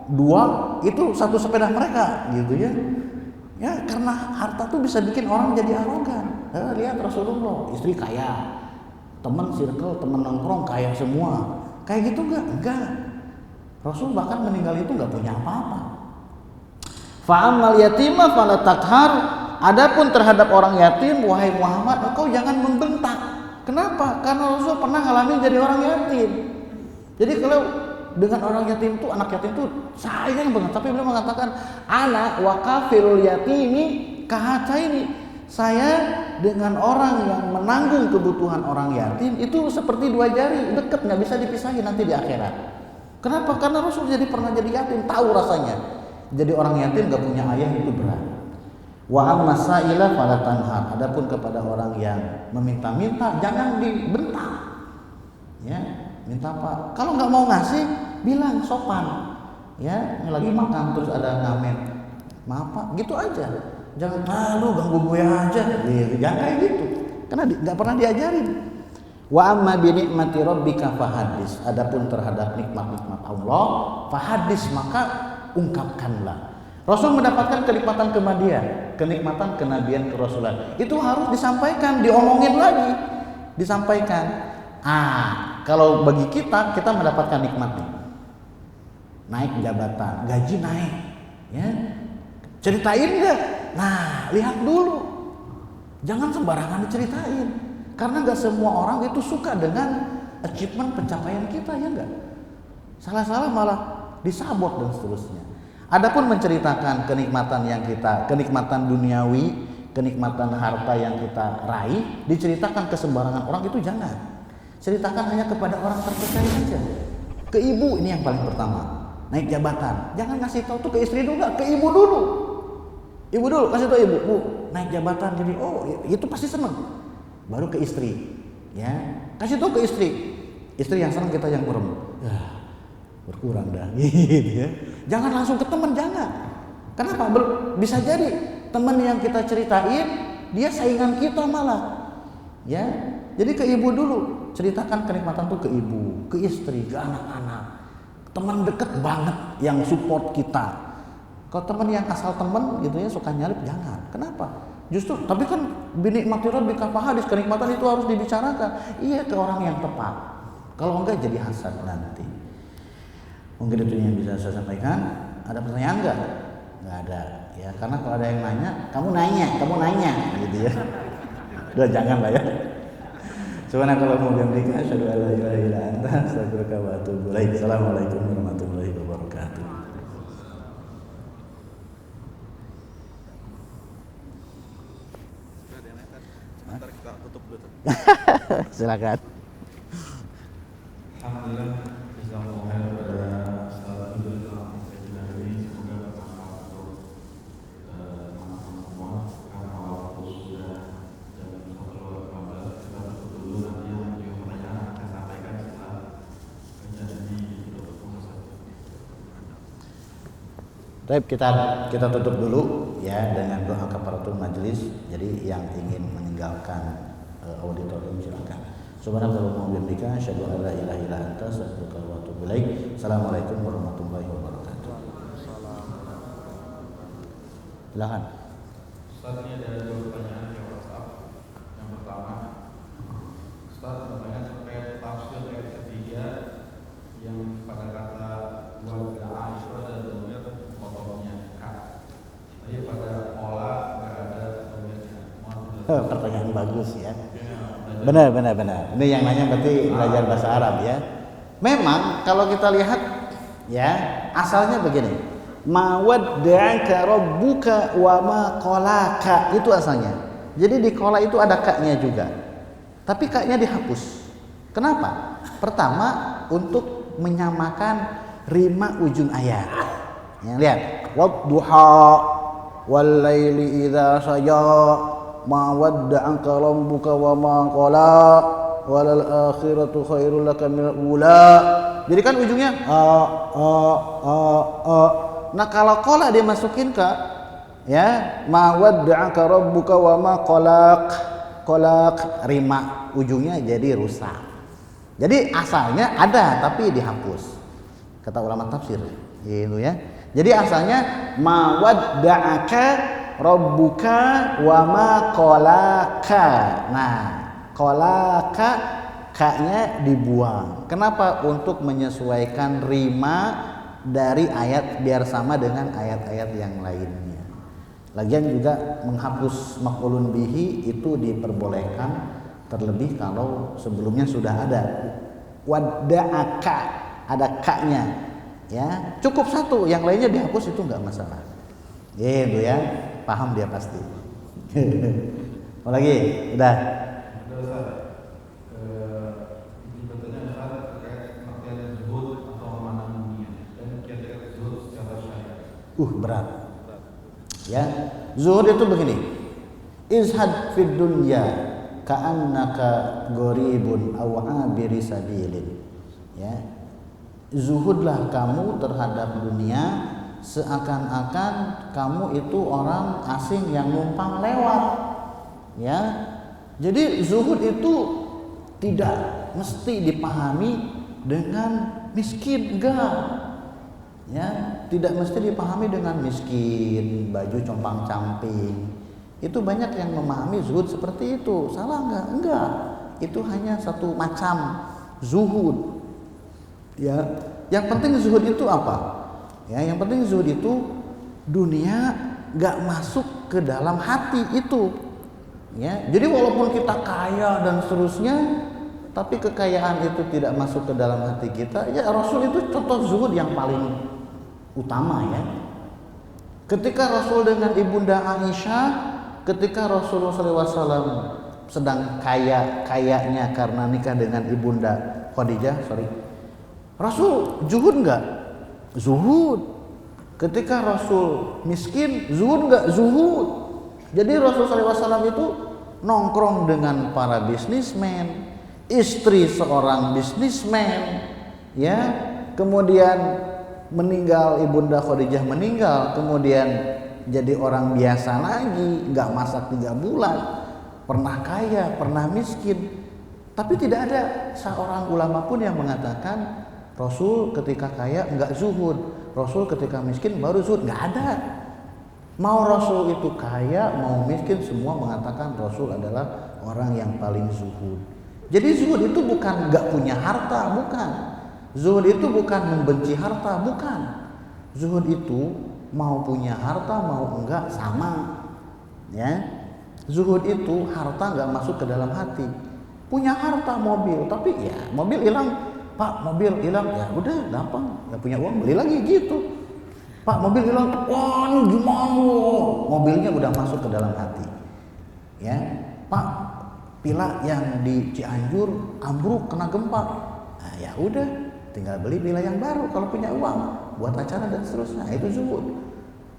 2 itu satu sepeda mereka, gitu ya. Ya karena harta tuh bisa bikin orang jadi arogan. Lihat Rasulullah, istri kaya, teman circle, teman nongkrong kaya semua. Kayak gitu enggak. Rasul bahkan meninggal itu nggak punya apa-apa. Fa'amal yatima fala takhar. Adapun terhadap orang yatim, wahai Muhammad, engkau jangan membentak. Kenapa? Karena Rasul pernah ngalamin jadi orang yatim. Jadi kalau dengan orang yatim itu, anak yatim itu sayang banget. Tapi beliau mengatakan, anak wa kafirul yatimi kahataini. Saya dengan orang yang menanggung kebutuhan orang yatim itu seperti 2 jari, deket, nggak bisa dipisahin nanti di akhirat. Kenapa? Karena Rasul pernah jadi yatim, tahu rasanya. Jadi orang yatim nggak punya ayah itu berat. Wa amma sa'ilah fala tanhar. Adapun kepada orang yang meminta-minta jangan dibentak. Ya, minta apa? Kalau nggak mau ngasih, bilang sopan. Ya, ini lagi makan terus ada ngamen. Maaf Pak, gitu aja. Jangan lu ganggu gue aja. Jangan kayak gitu. Karena nggak pernah diajarin. Wa amma bi ni'mati rabbika fahadis. Adapun terhadap nikmat-nikmat Allah, fahadis, maka ungkapkanlah. Rasul mendapatkan kenikmatan kenikmatan kenabian, kerasulan. Itu harus disampaikan, diomongin lagi, disampaikan. Kalau bagi kita mendapatkan nikmatnya, naik jabatan, gaji naik, ya, ceritain nggak? Lihat dulu, jangan sembarangan diceritain, karena nggak semua orang itu suka dengan achievement pencapaian kita, ya nggak? Salah-salah malah disabot dan seterusnya. Adapun menceritakan kenikmatan duniawi, kenikmatan harta yang kita raih, diceritakan ke sembarangan orang itu jangan. Ceritakan hanya kepada orang terpercaya saja. Ke ibu ini yang paling pertama, naik jabatan. Jangan ngasih tahu tuh ke istri dulu, ke ibu dulu. Ibu dulu kasih tahu ibu, Bu, naik jabatan jadi itu pasti seneng. Baru ke istri, ya. Kasih tahu ke istri. Istri yang senang, kita yang merem. Berkurang dah gitu ya. Jangan langsung ke teman, jangan. Kenapa? Bisa jadi teman yang kita ceritain dia saingan kita malah. Ya. Jadi ke ibu dulu. ceritakan kenikmatan tuh ke ibu, ke istri, ke anak-anak, teman deket banget yang support kita. Kalau teman yang asal teman gitu ya suka nyalip, jangan. Kenapa? Justru, tapi kan binikmati rabbika fahadits, kenikmatan itu harus dibicarakan. Iya, ke orang yang tepat. Kalau enggak jadi hasad nanti. Mungkin itu yang bisa saya sampaikan. Ada pertanyaan enggak? Enggak ada. Ya, karena kalau ada yang nanya, kamu nanya, gitu ya. Udah jangan lah ya. Subhanakallahumma wa bihamdika asyhadu an la ilaha illa anta astaghfiruka wa atubu ilaik. Assalamualaikum warahmatullahi wabarakatuh. Sebentar kita tutup dulu. Silakan. Alhamdulillah, jazakumullah khairan pada Ustaz Abdul Rahman ini. Semoga bermanfaat untuk teman-teman semua. Karena waktu sudah jam 1.18, kita tutup dulu. Nanti yang juga pertanyaan akan sampaikan setelah kajian ini ditutup. Baik, kita tutup dulu ya dengan doa kafaratul majelis. Jadi yang ingin meninggalkan auditorium silakan. Subhanakallahumma wa bihamdika asyhadu an la ilaha illa anta astaghfiruka wa atubu ilaik. Assalamualaikum warahmatullahi wabarakatuh. Silakan. Ustaz, ini ada dua pertanyaan di WhatsApp. Yang pertama, Ustaz bertanya terkait tafsir ayat ketiga yang pada kata wadda'a itu ada dhamir kotornya ka. Tapi pada olah nggak ada dhamirnya. Pertanyaan bagus ya. Benar. Ini yang nanya berarti belajar bahasa Arab ya. Memang kalau kita lihat ya, asalnya begini. Ma wadda'aka rabbuka wa ma qalaka, itu asalnya. Jadi di qala itu ada ka-nya juga. Tapi ka-nya dihapus. Kenapa? Pertama, untuk menyamakan rima ujung ayat. Ya, lihat. Wadduha wal laili idza saja ma wadda'aka rabbuka wa ma qala walal akhiratu khairul laka minal ula. Jadi kan ujungnya Nah kalau qala dia masukin ke ya ma wadda'aka rabbuka wa ma qalaq rima ujungnya jadi rusak. Jadi asalnya ada tapi dihapus. Kata ulama tafsir gitu ya. Jadi asalnya ma wadda'aka rabbuka wa ma qalaka. Nah, qalaka ka-nya dibuang. Kenapa? Untuk menyesuaikan rima dari ayat biar sama dengan ayat-ayat yang lainnya. Lagian juga menghapus maf'ulun bihi itu diperbolehkan, terlebih kalau sebelumnya sudah ada wadda'aka, ada ka-nya. Ya, cukup satu, yang lainnya dihapus itu enggak masalah. Gitu ya. Paham dia pasti. Apa lagi? Udah. Ini pertanyaan Ustaz terkait pengertian zuhud atau mana dunia dan kiat-kiat zuhud secara syariat. Berat. Ya, zuhud itu begini. Izhad fid dunya ka'annaka gharibun aw 'abiri sabilin. Ya. Zuhudlah kamu terhadap dunia seakan-akan kamu itu orang asing yang numpang lewat. Ya. Jadi zuhud itu tidak mesti dipahami dengan miskin, enggak. Ya, tidak mesti dipahami dengan miskin, baju compang-camping. Itu banyak yang memahami zuhud seperti itu. Salah enggak? Enggak. Itu hanya satu macam zuhud. Ya, yang penting zuhud itu apa? Ya, yang penting zuhud itu dunia gak masuk ke dalam hati itu. Ya, jadi walaupun kita kaya dan seterusnya, tapi kekayaan itu tidak masuk ke dalam hati kita. Ya, Rasul itu contoh zuhud yang paling utama ya. Ketika Rasul dengan ibunda Aisyah, ketika Rasulullah SAW sedang kayanya karena nikah dengan ibunda Khadijah, Rasul zuhud enggak? Zuhud. Ketika Rasul miskin, zuhud enggak? Zuhud. Jadi Rasul SAW itu nongkrong dengan para bisnismen, istri seorang bisnismen, ya. Kemudian meninggal, ibunda Khadijah meninggal, kemudian jadi orang biasa lagi, enggak masak 3 bulan, pernah kaya, pernah miskin. Tapi tidak ada seorang ulama pun yang mengatakan Rasul ketika kaya enggak zuhud, Rasul ketika miskin baru zuhud. Enggak ada. Mau Rasul itu kaya, mau miskin, semua mengatakan Rasul adalah orang yang paling zuhud. Jadi zuhud itu bukan enggak punya harta, bukan. Zuhud itu bukan membenci harta, bukan. Zuhud itu mau punya harta mau enggak sama. Ya. Zuhud itu harta enggak masuk ke dalam hati. Punya harta mobil, tapi ya mobil hilang, Pak mobil hilang, ya udah gampang, ya punya uang beli lagi gitu. Pak mobil hilang, wah ini gimana? Mobilnya udah masuk ke dalam hati. Ya, Pak pila yang di Cianjur ambruk kena gempa, nah ya udah, tinggal beli pila yang baru kalau punya uang buat acara dan seterusnya. Itu zuhud.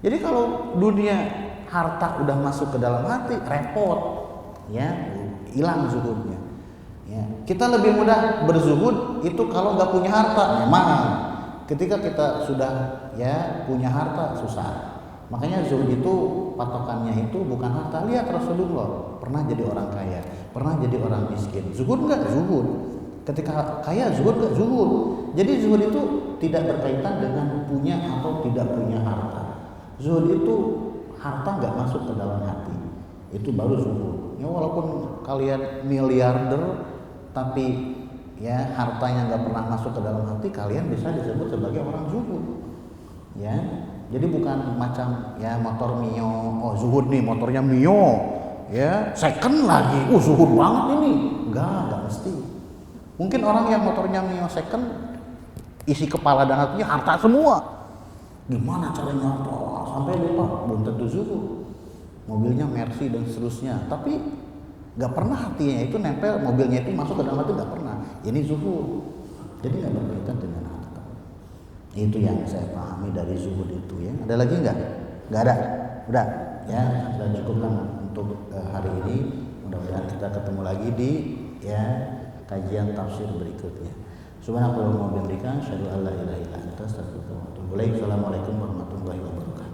Jadi kalau dunia harta udah masuk ke dalam hati, repot, ya hilang zuhudnya. Ya, kita lebih mudah berzuhud itu kalau nggak punya harta. Memang ketika kita sudah ya punya harta susah. Makanya zuhud itu patokannya itu bukan harta. Lihat Rasulullah pernah jadi orang kaya, pernah jadi orang miskin. Zuhud nggak? Zuhud. Ketika kaya zuhud nggak? Zuhud. Jadi zuhud itu tidak berkaitan dengan punya atau tidak punya harta. Zuhud itu harta nggak masuk ke dalam hati. Itu baru zuhud. Ya walaupun kalian miliarder tapi ya hartanya nggak pernah masuk ke dalam hati, kalian bisa disebut sebagai orang zuhud. Ya, jadi bukan macam ya motor Mio, oh zuhud nih motornya Mio, ya second lagi, zuhud banget ini. Nggak mesti. Mungkin orang yang motornya Mio second, isi kepala dan hatinya harta semua. Gimana caranya harta? Sampai lupa, belum tentu zuhud. Mobilnya Mercy dan seterusnya, tapi nggak pernah hatinya itu nempel, mobilnya itu masuk ke dalam hati, nggak pernah. Ini zuhud. Jadi nggak berkaitan dengan harta. Itu yang saya pahami dari zuhud itu ya. Ada lagi nggak? Nggak ada. Udah ya, sudah cukupkan untuk hari ini. Mudah-mudahan kita ketemu lagi di ya kajian tafsir berikutnya. Subhanallah wa bihamdika, asyhadu an la ilaha illa anta, astaghfiruka wa atubu ilaik. Assalamualaikum warahmatullahi wabarakatuh.